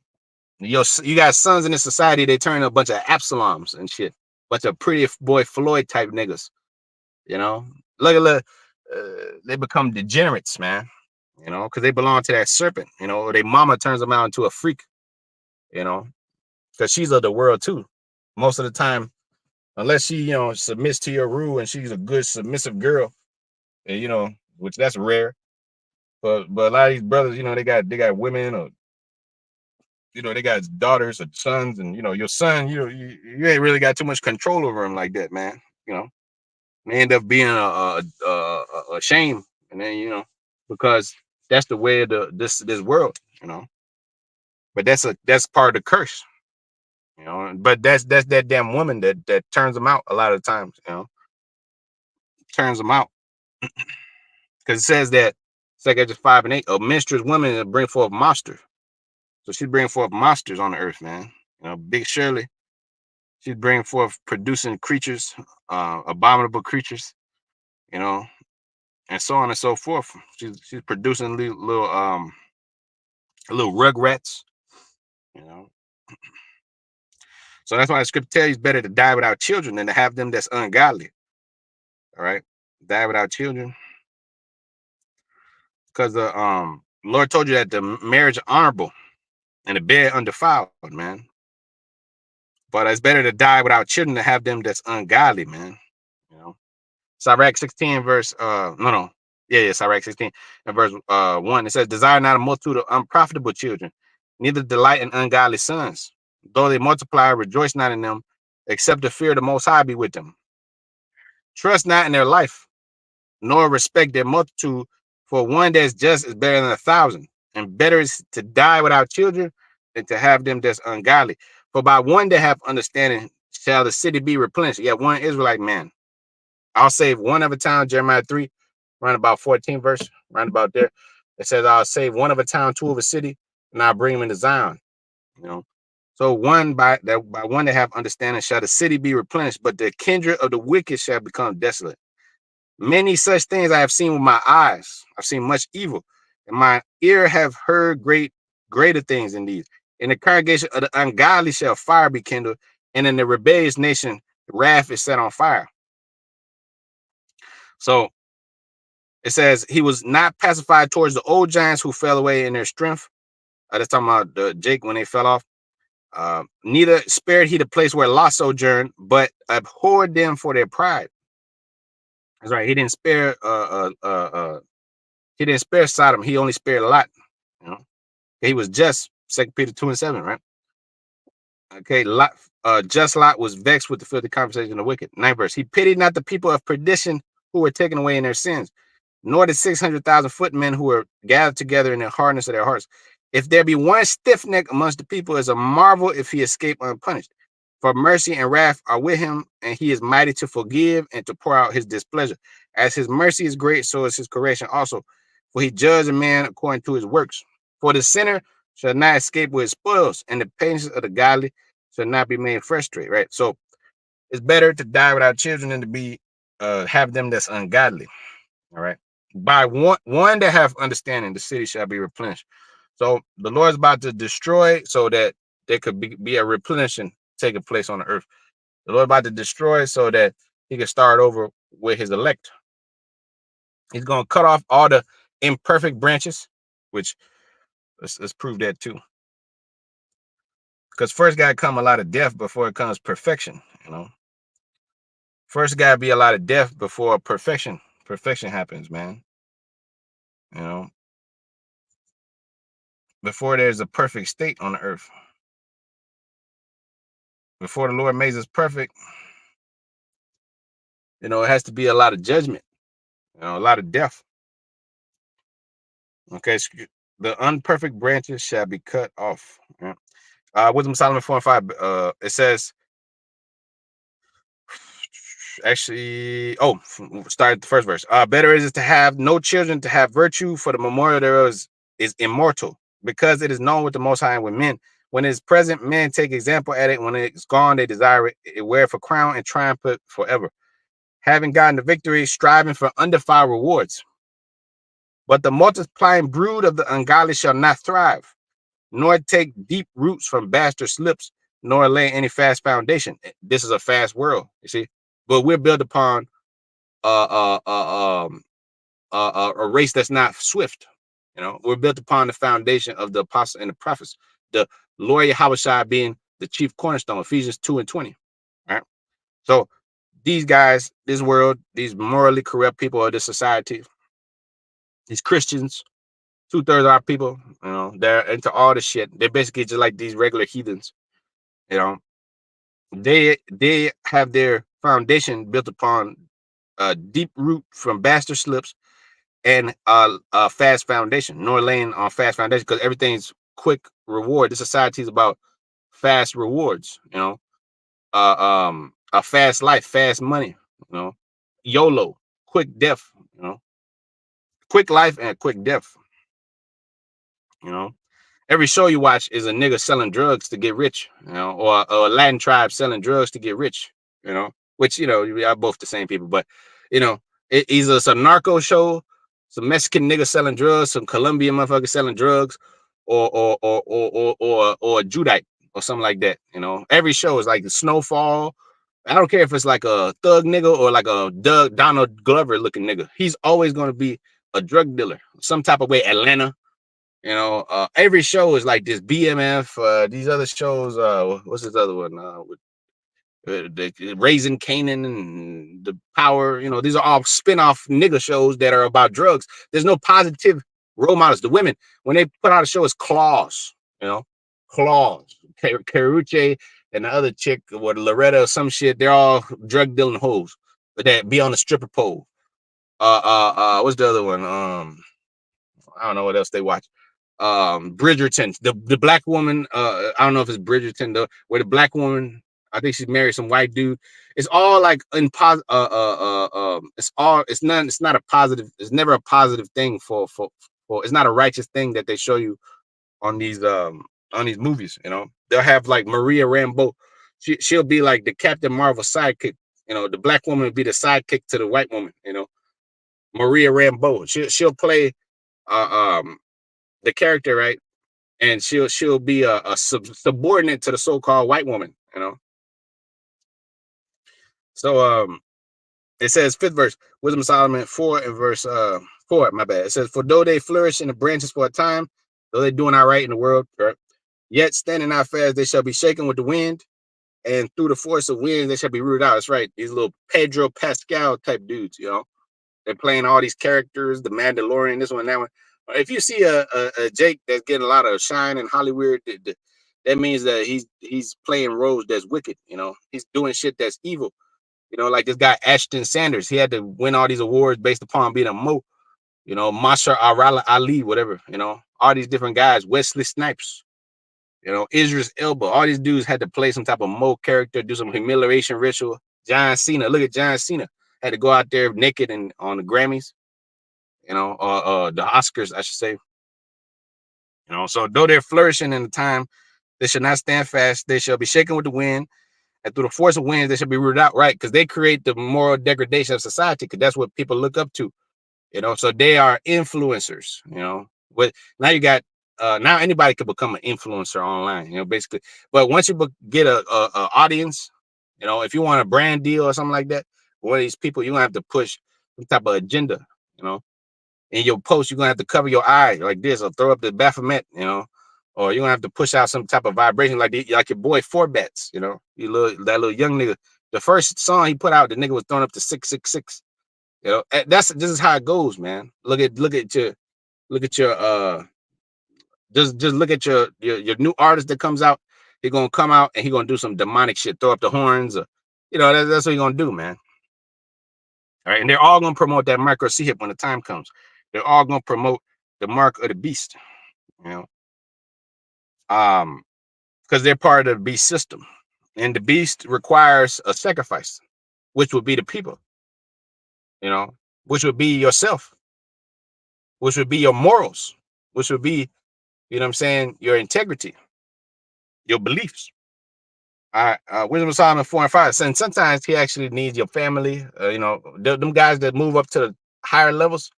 you got sons in this society, they turn a bunch of Absaloms and shit, bunch of pretty boy Floyd type niggas. You know, look, they become degenerates, man. You know, because they belong to that serpent. You know, or their mama turns them out into a freak. You know, because she's of the world too. Most of the time, unless she, submits to your rule and she's a good submissive girl, and which that's rare. But a lot of these brothers, they got women, or they got daughters or sons, and your son, you ain't really got too much control over him like that, man. You know, they end up being a shame, and then because that's the way of this world, But that's part of the curse, But that's that damn woman that turns them out a lot of times, turns them out, because it says that 2 Corinthians 5:8, a minstrous woman will bring forth monsters. So she's bringing forth monsters on the earth, man. Big Shirley, she's bringing forth producing creatures, abominable creatures, and so on and so forth. She's producing little rugrats, you know. So that's why the scripture tells you it's better to die without children than to have them that's ungodly. All right, die without children, because the Lord told you that the marriage is honorable and the bed undefiled, man. But it's better to die without children than have them that's ungodly, man. Sirach 16 verse Sirach 16 and verse 1. It says, desire not a multitude of unprofitable children, neither delight in ungodly sons. Though they multiply, rejoice not in them, except the fear of the Most High be with them. Trust not in their life, nor respect their multitude, for one that's just is better than 1,000, and better is to die without children than to have them that's ungodly. For by one that have understanding shall the city be replenished. Yet one Israelite man, I'll save one of a town, Jeremiah 3, around about 14 verse, around about there. It says, I'll save one of a town, two of a city, and I'll bring them into Zion. So by one that have understanding shall the city be replenished, but the kindred of the wicked shall become desolate. Many such things I have seen with my eyes. I've seen much evil, and my ear have heard greater things than these. In the congregation of the ungodly shall fire be kindled, and in the rebellious nation, wrath is set on fire. So it says he was not pacified towards the old giants who fell away in their strength. That's talking about Jake when they fell off. Neither spared he the place where Lot sojourned, but abhorred them for their pride. That's right. He didn't spare Sodom. He only spared Lot. He was just 2 Peter 2:7, right? Okay, Lot, just Lot was vexed with the filthy conversation of the wicked. 9th verse. He pitied not the people of perdition who were taken away in their sins, nor the 600,000 footmen who were gathered together in the hardness of their hearts. If there be one stiff neck amongst the people, it's a marvel if he escape unpunished. For mercy and wrath are with him, and he is mighty to forgive and to pour out his displeasure. As his mercy is great, so is his correction also. For he judges a man according to his works. For the sinner shall not escape with his spoils, and the patience of the godly shall not be made frustrate. Right. So It's better to die without children than to be have them that's ungodly. All right. By one that have understanding, the city shall be replenished. So the Lord's about to destroy so that there could be a replenishing taking place on the earth. The Lord about to destroy so that he can start over with his elect. He's going to cut off all the imperfect branches, which let's prove that too. Because first got to come a lot of death before it comes perfection, you know. First got to be a lot of death before perfection happens, man. You know, before there's a perfect state on the earth. Before the Lord makes us perfect, you know, it has to be a lot of judgment, you know, a lot of death. Okay, the unperfect branches shall be cut off. Wisdom of Solomon 4 and 5. It says, actually, start at the first verse. Better is it to have no children, to have virtue, for the memorial thereof is immortal, because it is known with the Most High and with men. When it is present, men take example at it. When it's gone, they desire it. It weareth a crown and triumph forever. Having gotten the victory, striving for undefiled rewards. But the multiplying brood of the ungodly shall not thrive, nor take deep roots from bastard slips, nor lay any fast foundation. This is a fast world, you see. But we're built upon a race that's not swift. You know, we're built upon the foundation of the apostles and the prophets. The Lord Yahweh being the chief cornerstone, Ephesians 2 and 20. Right. So these guys, this world, these morally corrupt people of this society, these Christians, 2/3 of our people, you know, they're into all the shit. They're basically just like these regular heathens. You know, they have their foundation built upon a deep root from bastard slips and a fast foundation, nor laying on fast foundation, because everything's quick reward. The society is about fast rewards, you know, a fast life, fast money, you know, YOLO, quick death, you know, quick life and quick death, you know. Every show you watch is a nigga selling drugs to get rich, you know, or a Latin tribe selling drugs to get rich, you know, which, you know, we are both the same people, but, you know, either it's a narco show, some Mexican nigga selling drugs, some Colombian motherfucker selling drugs, or a Judite or something like that, you know. Every show is like the Snowfall. I don't care if it's like a thug nigga or like a Donald Glover looking nigga. He's always going to be a drug dealer, some type of way. Atlanta. You know, every show is like this. BMF, these other shows, what's this other one? With the Raising Canaan and the Power, you know, these are all spin-off nigga shows that are about drugs. There's no positive role models. The women, when they put out a show, it's Claws, you know, Claws. Caruche and the other chick, what Loretta or some shit, they're all drug dealing hoes that be on the stripper pole. What's the other one? I don't know what else they watch. Bridgerton, the black woman, I don't know if it's Bridgerton though, where the black woman, I think she's married some white dude. It's all like it's not a positive, it's never a positive thing for it's not a righteous thing that they show you on these movies, you know. They'll have like Maria Rambeau, she'll be like the Captain Marvel sidekick, you know, the black woman would be the sidekick to the white woman, you know. Maria Rambeau, she'll play the character, right? And she'll be a subordinate to the so-called white woman, you know. So it says, fifth verse, Wisdom of Solomon 4 and verse 4, my bad. It says, for though they flourish in the branches for a time, though they're doing all right in the world, right, yet standing out fast, they shall be shaken with the wind, and through the force of wind, they shall be rooted out. That's right. These little Pedro Pascal type dudes, you know. They're playing all these characters, the Mandalorian, this one, that one. If you see a Jake that's getting a lot of shine in Hollywood, that means that he's playing roles that's wicked. You know, he's doing shit that's evil. You know, like this guy Ashton Sanders, he had to win all these awards based upon being a Mo. You know, Masha Ali, whatever. You know, all these different guys, Wesley Snipes. You know, Idris Elba. All these dudes had to play some type of Mo character, do some humiliation ritual. John Cena, look at John Cena, had to go out there naked and on the Grammys. You know, the Oscars, I should say. You know, so though they're flourishing in the time, they shall not stand fast. They shall be shaken with the wind, and through the force of winds, they should be rooted out, right? Because they create the moral degradation of society, because that's what people look up to, so they are influencers, but now you got now anybody could become an influencer online, basically. But once you get a audience, if you want a brand deal or something like that, one of these people, you're gonna have to push some type of agenda, in your post. You're gonna have to cover your eye like this, or throw up the Baphomet, or you're gonna have to push out some type of vibration like your boy Four Bets, that little young nigga. The first song he put out, the nigga was throwing up to 666. This is how it goes, man. Look at your just look at your new artist that comes out. He's gonna come out and he's gonna do some demonic shit, throw up the horns, or that's what he's gonna do, man. All right, and they're all gonna promote that micro C hip when the time comes. They're all gonna promote the mark of the beast, because they're part of the beast system, and the beast requires a sacrifice, which would be the people, which would be yourself, which would be your morals, which would be, what I'm saying, your integrity, your beliefs. All right, Wisdom of Solomon 4 and 5. And sometimes he actually needs your family. Them guys that move up to the higher levels,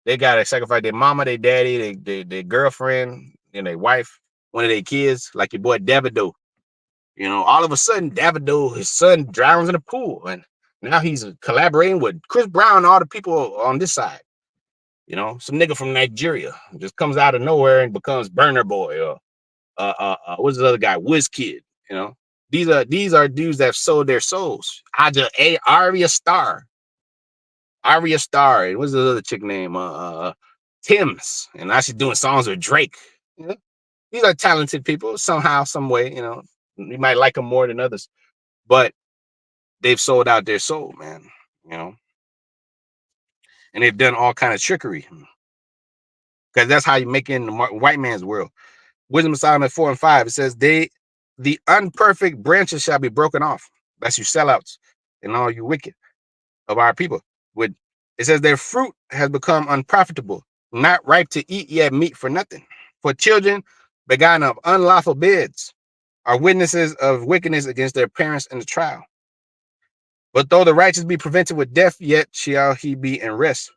they gotta sacrifice their mama, their daddy, their girlfriend, and their wife, one of their kids, like your boy Davido. All of a sudden, Davido, his son, drowns in the pool, and now he's collaborating with Chris Brown and all the people on this side. Some nigga from Nigeria just comes out of nowhere and becomes Burner Boy, or what's the other guy, Wizkid. These are dudes that have sold their souls. Arya Star, and what's the other chick name? Tim's, and now she's doing songs with Drake. These are talented people somehow, some way. You might like them more than others, but they've sold out their soul, man. And they've done all kind of trickery, because that's how you make it in the white man's world. Wisdom of Solomon 4 and 5. It says, the unperfect branches shall be broken off. That's you sellouts and all you wicked of our people. It says their fruit has become unprofitable, not ripe to eat, yet meat for nothing. For children begotten of unlawful beds are witnesses of wickedness against their parents in the trial. But though the righteous be prevented with death, yet shall he be in rest.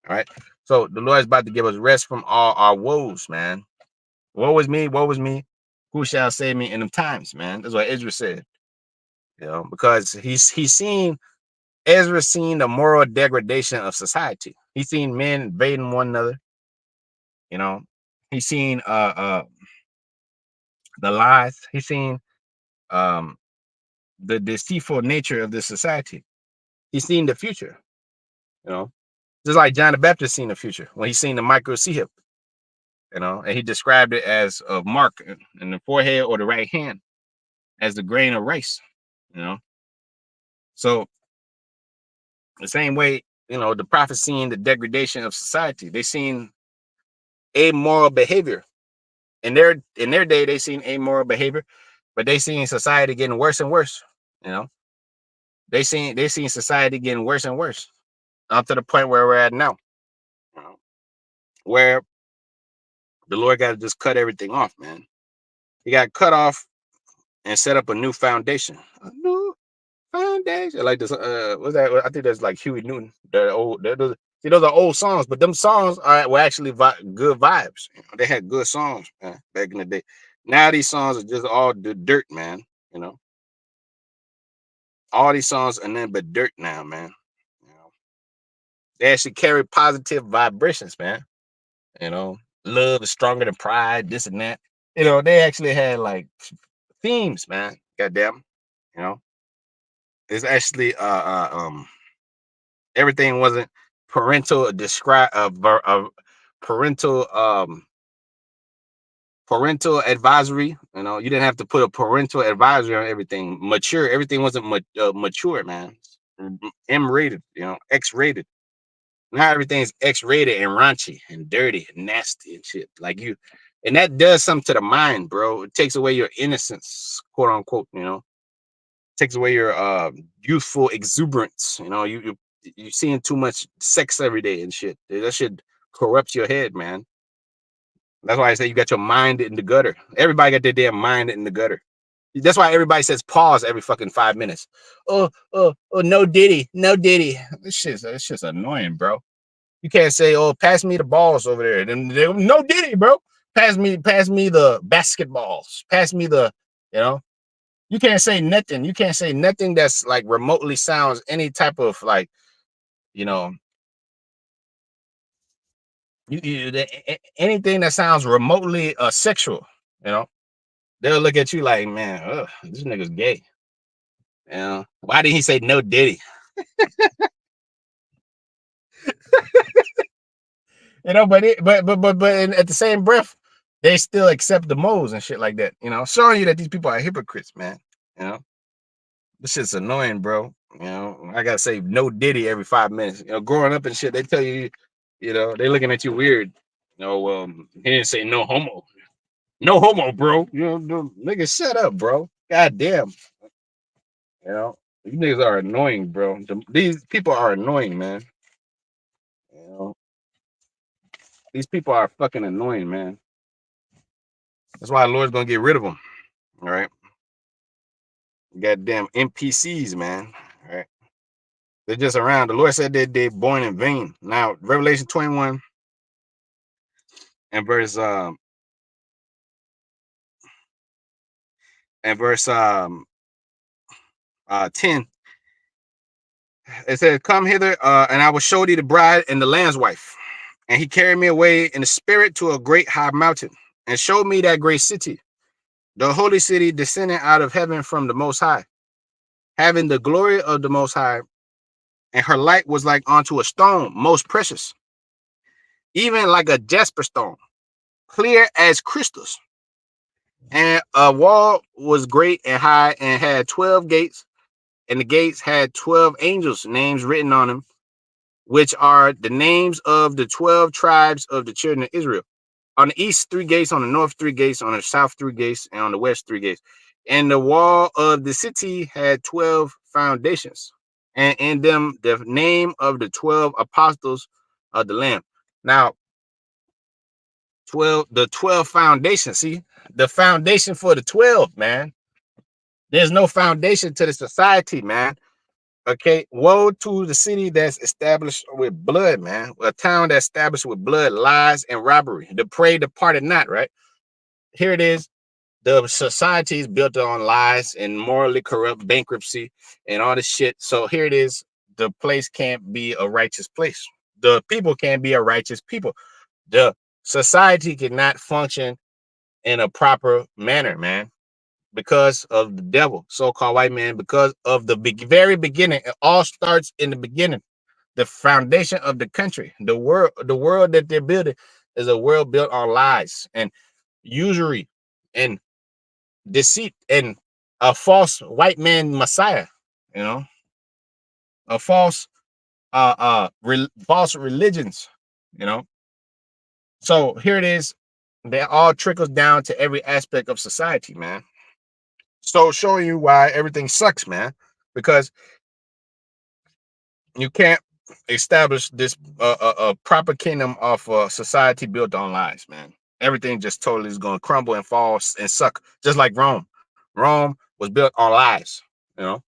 All right. So the Lord is about to give us rest from all our woes, man. Woe is me, woe is me. Who shall save me in them times, man? That's what Ezra said. Because Ezra seen the moral degradation of society. He's seen men invading one another. He's seen the lies. He's seen the deceitful nature of this society. He's seen the future. Just like John the Baptist seen the future when he seen the micro C hip. And he described it as a mark in the forehead or the right hand, as the grain of rice. So the same way, the prophets seen the degradation of society. They seen amoral behavior. In their day, they seen amoral behavior, but they seen society getting worse and worse. They seen society getting worse and worse, up to the point where we're at now, where the Lord got to just cut everything off, man. He got cut off and set up a new foundation. A new foundation, like this. What's that? I think that's like Huey Newton. Those are old songs, but them songs were actually good vibes. They had good songs, man, back in the day. Now these songs are just all the dirt, man. All these songs are nothing but dirt now, man. They actually carry positive vibrations, man. Love is stronger than pride, this and that. They actually had like themes, man. Goddamn. It's actually everything wasn't parental parental advisory. You didn't have to put a parental advisory on everything. Everything wasn't mature, man. M-rated, X-rated. Now everything's X-rated and raunchy and dirty and nasty and shit. And that does something to the mind, bro. It takes away your innocence, quote unquote. Takes away your youthful exuberance. You seeing too much sex every day and shit. That shit corrupts your head, man. That's why I say you got your mind in the gutter. Everybody got their damn mind in the gutter. That's why everybody says pause every fucking 5 minutes. Oh, no Diddy, no Diddy. This shit's annoying, bro. You can't say, oh, pass me the balls over there. Then no Diddy, bro. Pass me the basketballs. Pass me the, you know. You can't say nothing. You can't say nothing that's like remotely sounds any type of like, you know, anything that sounds remotely sexual, you know. They'll look at you like, man, this nigga's gay. You know, why did he say no Diddy? You know, but at the same breath, they still accept the moles and shit like that. You know, showing you that these people are hypocrites, man. You know, this shit's annoying, bro. You know, I gotta say no Diddy every 5 minutes. You know, growing up and shit, they tell you, you know, they looking at you weird. You know, he didn't say no homo. No homo, bro. You know, nigga, shut up, bro. God damn. You know, these niggas are annoying, bro. These people are annoying, man. You know, these people are fucking annoying, man. That's why the Lord's gonna get rid of them. All right. Goddamn NPCs, man. All right. They're just around. The Lord said that they're born in vain. Now, Revelation 21 and verse 10. It says, come hither, and I will show thee the bride and the lamb's wife. And he carried me away in the spirit to a great high mountain, and showed me that great city, the holy city descending out of heaven from the Most High, having the glory of the Most High, and her light was like unto a stone most precious, even like a jasper stone, clear as crystals. And a wall was great and high, and had 12 gates, and the gates had 12 angels' names written on them, which are the names of the 12 tribes of the children of Israel. On the east, 3 gates, on the north, 3 gates, on the south, 3 gates, and on the west, 3 gates. And the wall of the city had 12 foundations, and in them the name of the 12 apostles of the Lamb. Now, the 12 foundations. See, the foundation for the 12, man. There's no foundation to the society, man. Okay, woe to the city that's established with blood, man. A town that's established with blood, lies, and robbery. The prey departed not, right? Here it is. The society is built on lies and morally corrupt bankruptcy and all this shit. So here it is. The place can't be a righteous place. The people can't be a righteous people. The society cannot function in a proper manner, man, because of the devil, so-called white man, because of the very beginning. It all starts in the beginning. The foundation of the country, the world that they're building is a world built on lies and usury and deceit and a false white man messiah, you know, a false false religions, you know. So here it is. They all trickles down to every aspect of society, man. So showing you why everything sucks, man, because you can't establish this a proper kingdom of society built on lies, man. Everything just totally is going to crumble and fall and suck, just like Rome. Rome was built on lies, you know.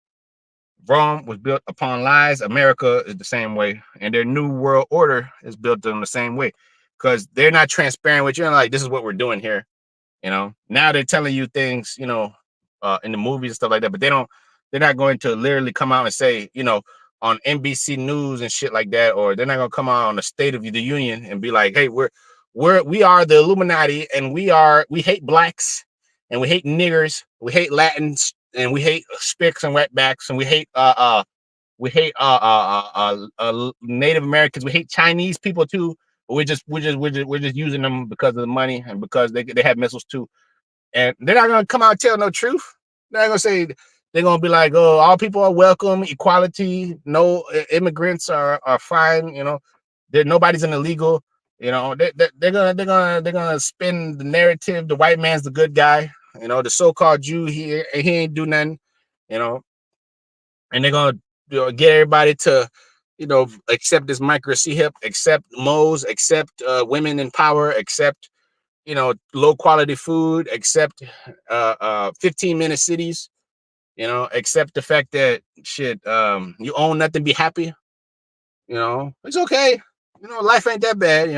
Rome was built upon lies. America is the same way, and their new world order is built on the same way, because they're not transparent with you. And like, this is what we're doing here, you know. Now they're telling you things, you know, in the movies and stuff like that, but they're not going to literally come out and say, you know, on NBC News and shit like that, or they're not gonna come out on the State of the Union and be like, hey, we are the Illuminati, and we hate blacks, and we hate niggers, we hate Latins, and we hate spicks and wetbacks, and we hate Native Americans, we hate Chinese people too. But we're just using them because of the money and because they have missiles too. And they're not gonna come out and tell no truth. They're not gonna say. They're gonna be like, oh, all people are welcome, equality, no immigrants are fine, you know. Nobody's an illegal, you know. They're gonna spin the narrative. The white man's the good guy, you know. The so-called Jew, he ain't do nothing, you know. And they're gonna, you know, get everybody to, you know, accept this micro C hip, accept moles, accept women in power, accept, low quality food, accept 15-minute cities, accept the fact that shit, you own nothing, be happy. It's okay. Life ain't that bad.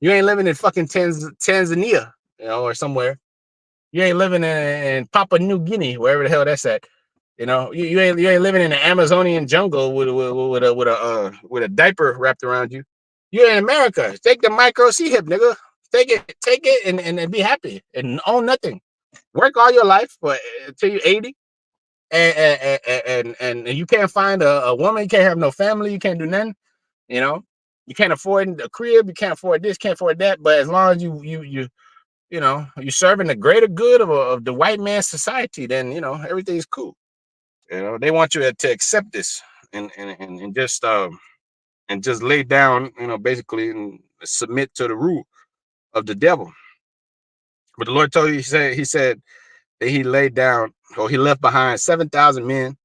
You ain't living in fucking Tanzania, or somewhere. You ain't living in Papua New Guinea, wherever the hell that's at. You ain't living in the Amazonian jungle with a diaper wrapped around you. You're in America. Take the micro C hip, nigga. Take it, and be happy and own nothing. Work all your life until you're 80, and you can't find a woman. You can't have no family. You can't do nothing. You can't afford a crib. You can't afford this. Can't afford that. But as long as you're serving the greater good of the white man's society, then everything's cool. They want you to accept this and just lay down, basically, and submit to the rule of the devil. But the Lord told you, he said that he laid down, or he left behind 7,000 men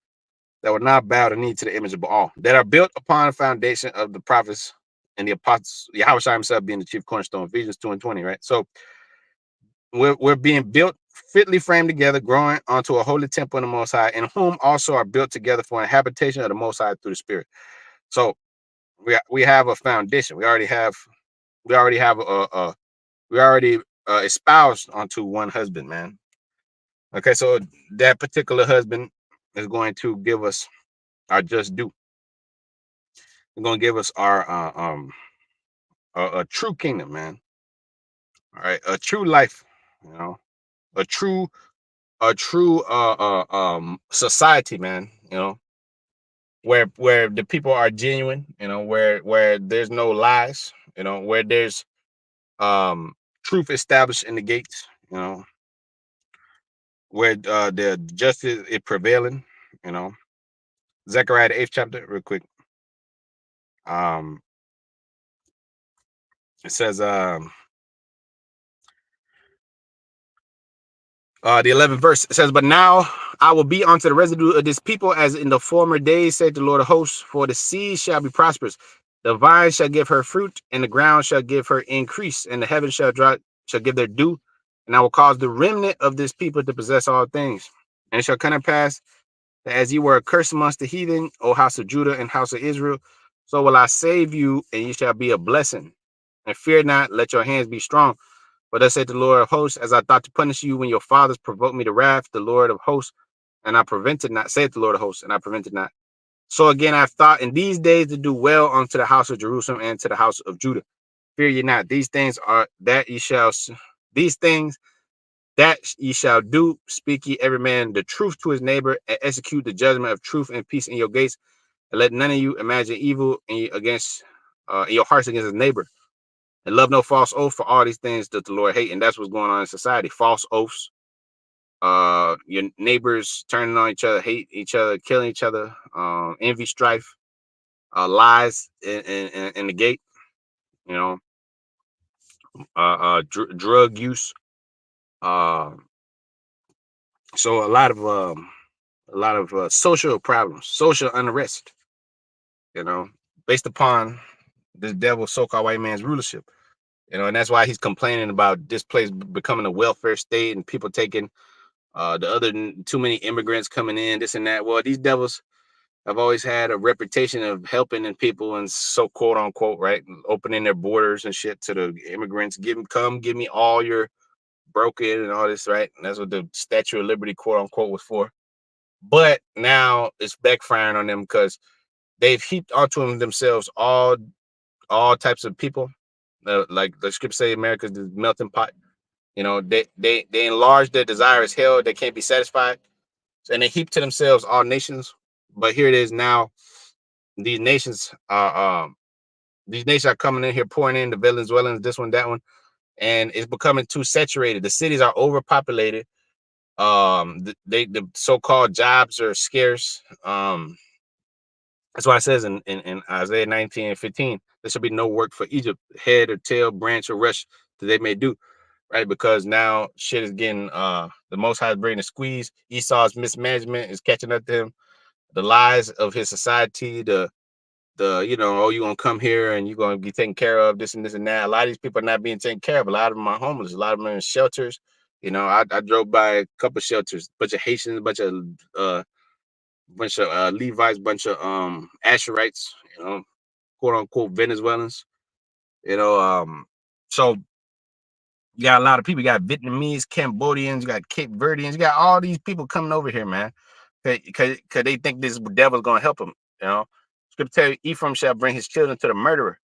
that would not bow the knee to the image of Baal, that are built upon the foundation of the prophets and the apostles, Yahushua himself being the chief cornerstone, Ephesians 2:20, right? So we're being built, fitly framed together, growing onto a holy temple in the Most High, in whom also are built together for an habitation of the Most High through the Spirit. So we have a foundation. We already espoused onto one husband, man. Okay, so that particular husband is going to give us our just due. They're going to give us our a true kingdom, man. All right, a true life, a true society, man. Where the people are genuine, where there's no lies, where there's truth established in the gates, where the justice is prevailing, Zechariah the 8th chapter, real quick. It says the 11th verse, it says, "But now I will be unto the residue of this people as in the former days, said the Lord of hosts, for the seed shall be prosperous. The vine shall give her fruit, and the ground shall give her increase, and the heavens shall give their due. And I will cause the remnant of this people to possess all things. And it shall come to pass that as you were a curse amongst the heathen, O house of Judah and house of Israel, so will I save you, and you shall be a blessing. And fear not, let your hands be strong. For thus said the Lord of hosts, as I thought to punish you when your fathers provoked me to wrath, the Lord of hosts, and I prevented not, saith the Lord of hosts, and I prevented not. So again, I have thought in these days to do well unto the house of Jerusalem and to the house of Judah. Fear ye not, these things that ye shall do. Speak ye every man the truth to his neighbor, and execute the judgment of truth and peace in your gates. And let none of you imagine evil in your hearts against his neighbor. And love no false oath, for all these things that the Lord hate." And that's what's going on in society. False oaths, your neighbors turning on each other, hate each other, killing each other, envy, strife, lies in the gate, drug use. So a lot of social problems, social unrest, based upon this devil's so-called white man's rulership. And that's why he's complaining about this place becoming a welfare state and people taking too many immigrants coming in, this and that. Well, these devils have always had a reputation of helping in people and so quote unquote, right, opening their borders and shit to the immigrants. Give me all your broken and all this, right? And that's what the Statue of Liberty, quote unquote, was for. But now it's backfiring on them because they've heaped onto themselves all types of people. Like the scripture say, America's the melting pot. They enlarge their desire as hell. They can't be satisfied. And they heap to themselves all nations. But here it is now. These nations are coming in here, pouring in the Venezuelans, this one, that one, and it's becoming too saturated. The cities are overpopulated. The so-called jobs are scarce. That's why it says in Isaiah 19:15, there shall be no work for Egypt, head or tail, branch or rush that they may do. Right, because now shit is getting the Most High is bringing a squeeze. Esau's mismanagement is catching up to him. The lies of his society, the the, you know, oh, you're gonna come here and you're gonna be taken care of, this and this and that. A lot of these people are not being taken care of. A lot of them are homeless. A lot of them are in shelters. You know, I drove by a couple of shelters, bunch of Haitians, bunch of Levites, bunch of Asherites, you know, quote unquote Venezuelans. You know, so you got a lot of people. You got Vietnamese, Cambodians, you got Cape Verdeans, you got all these people coming over here, man. Because they think this devil's gonna help them. You know, Scripture tell you, Ephraim shall bring his children to the murderer.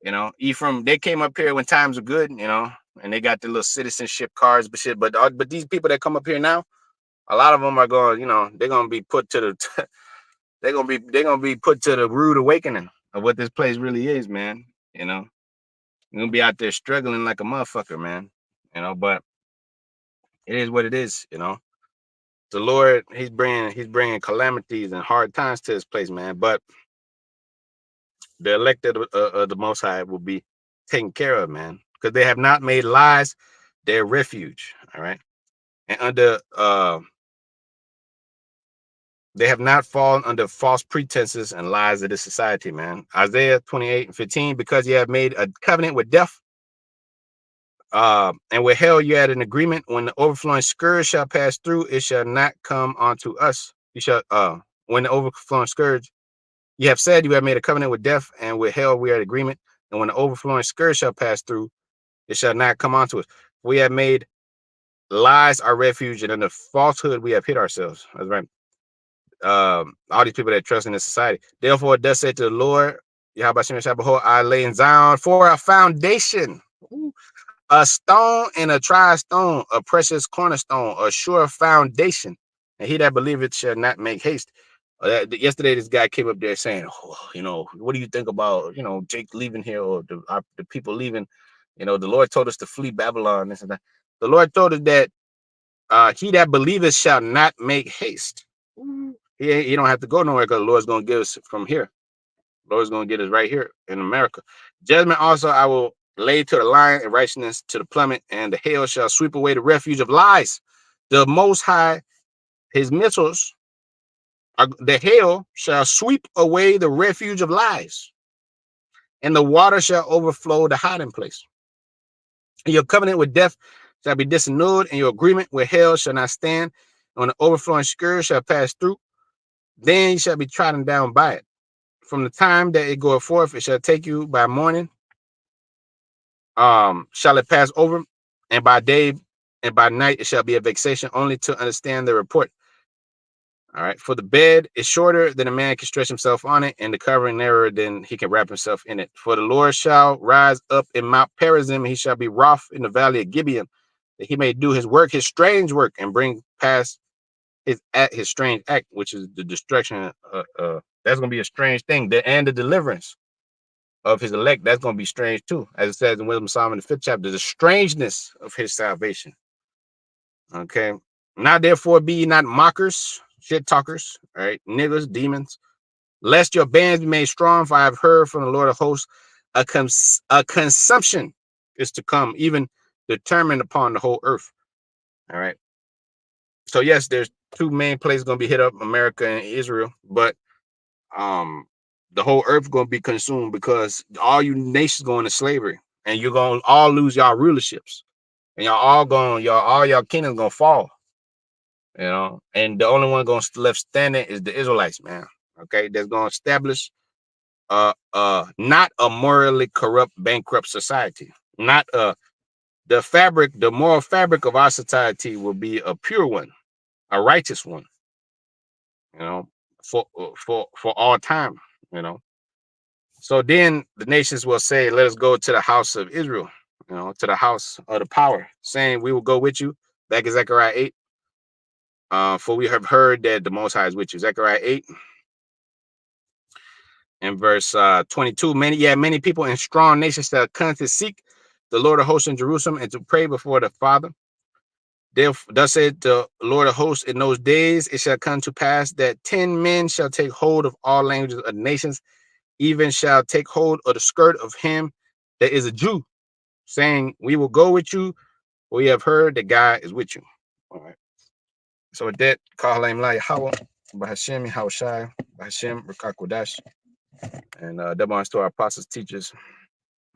You know, Ephraim, they came up here when times were good, you know, and they got the little citizenship cards, but shit. But these people that come up here now, a lot of them are going, you know, they're gonna be put to the they're gonna be put to the rude awakening of what this place really is, man. You know, you're gonna be out there struggling like a motherfucker, man. You know, but it is what it is, you know. The Lord, he's bringing calamities and hard times to this place, man. But the elected of the Most High will be taken care of, man, because they have not made lies their refuge. All right, and they have not fallen under false pretenses and lies of this society, man. Isaiah 28:15, because you have made a covenant with death, and with hell you had an agreement. When the overflowing scourge shall pass through, it shall not come onto us. You shall when the overflowing scourge, you have said you have made a covenant with death, and with hell we are at agreement. And when the overflowing scourge shall pass through, it shall not come onto us. We have made lies our refuge, and under falsehood we have hid ourselves. That's right. All these people that trust in this society. Therefore, thus said to the Lord, Yahweh Shem, behold, I lay in Zion for a foundation, a stone and a tried stone, a precious cornerstone, a sure foundation. And he that believeth shall not make haste. Yesterday, this guy came up there saying, oh, you know, what do you think about, you know, Jake leaving here, or the people leaving? You know, the Lord told us to flee Babylon. This and that. The Lord told us that he that believeth shall not make haste. He don't have to go nowhere, because the Lord's going to give us from here. The Lord's going to get us right here in America. Judgment also I will lay to the lion, and righteousness to the plummet, and the hail shall sweep away the refuge of lies. The Most High, his missiles, the hail shall sweep away the refuge of lies, and the water shall overflow the hiding place. And your covenant with death shall be disannulled, and your agreement with hell shall not stand. And when the overflowing scourge shall pass through, then you shall be trodden down by it. From the time that it goeth forth, it shall take you by morning. Shall it pass over, and by day and by night it shall be a vexation, only to understand the report. All right. For the bed is shorter than a man can stretch himself on it, and the covering narrower than he can wrap himself in it. For the Lord shall rise up in Mount Perazim, and he shall be wroth in the valley of Gibeon, that he may do his work, his strange work, and bring past his strange act, which is the destruction. That's gonna be a strange thing. And the deliverance of his elect, that's gonna be strange too, as it says in Wisdom of Solomon, the 5th chapter, the strangeness of his salvation. Okay. Now therefore be ye not mockers, shit talkers, all right, niggas, demons, lest your bands be made strong. For I have heard from the Lord of hosts, a consumption is to come, even determined upon the whole earth. All right. So yes, there's two main places going to be hit up, America and Israel, but the whole earth going to be consumed, because all you nations going to slavery, and you're going to all lose y'all rulerships, and all y'all kingdoms going to fall. You know, and the only one going to left standing is the Israelites, man. Okay, that's going to establish not a morally corrupt, bankrupt society. Not the moral fabric of our society will be a pure one, a righteous one. You know, for all time. You know, so then the nations will say, "Let us go to the house of Israel." You know, to the house of the power, saying, "We will go with you." Back in Zechariah 8. For we have heard that the Most High is with you. Zechariah 8 and verse 22. Many people in strong nations shall come to seek the Lord of hosts in Jerusalem, and to pray before the Father. Thus said the Lord of hosts, in those days it shall come to pass that 10 men shall take hold of all languages of nations, even shall take hold of the skirt of him that is a Jew, saying, "We will go with you. We have heard that God is with you." All right. So with that, Kahalim La Yahweh, Bahashem Yahushai, Bahashem Rakakwadash. And double honors to our apostles, teachers.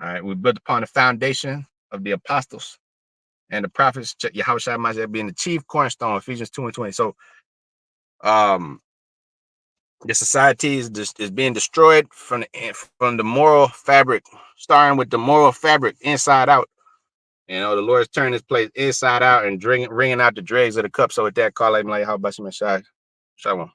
All right, we built upon the foundation of the apostles and the prophets, Yahushua HaMashiach being the chief cornerstone, Ephesians 2:20. So the society is being destroyed from the moral fabric, starting with the moral fabric inside out. You know, the Lord's turning this place inside out and wringing out the dregs of the cup. So with that, call him like how about you, Shalom.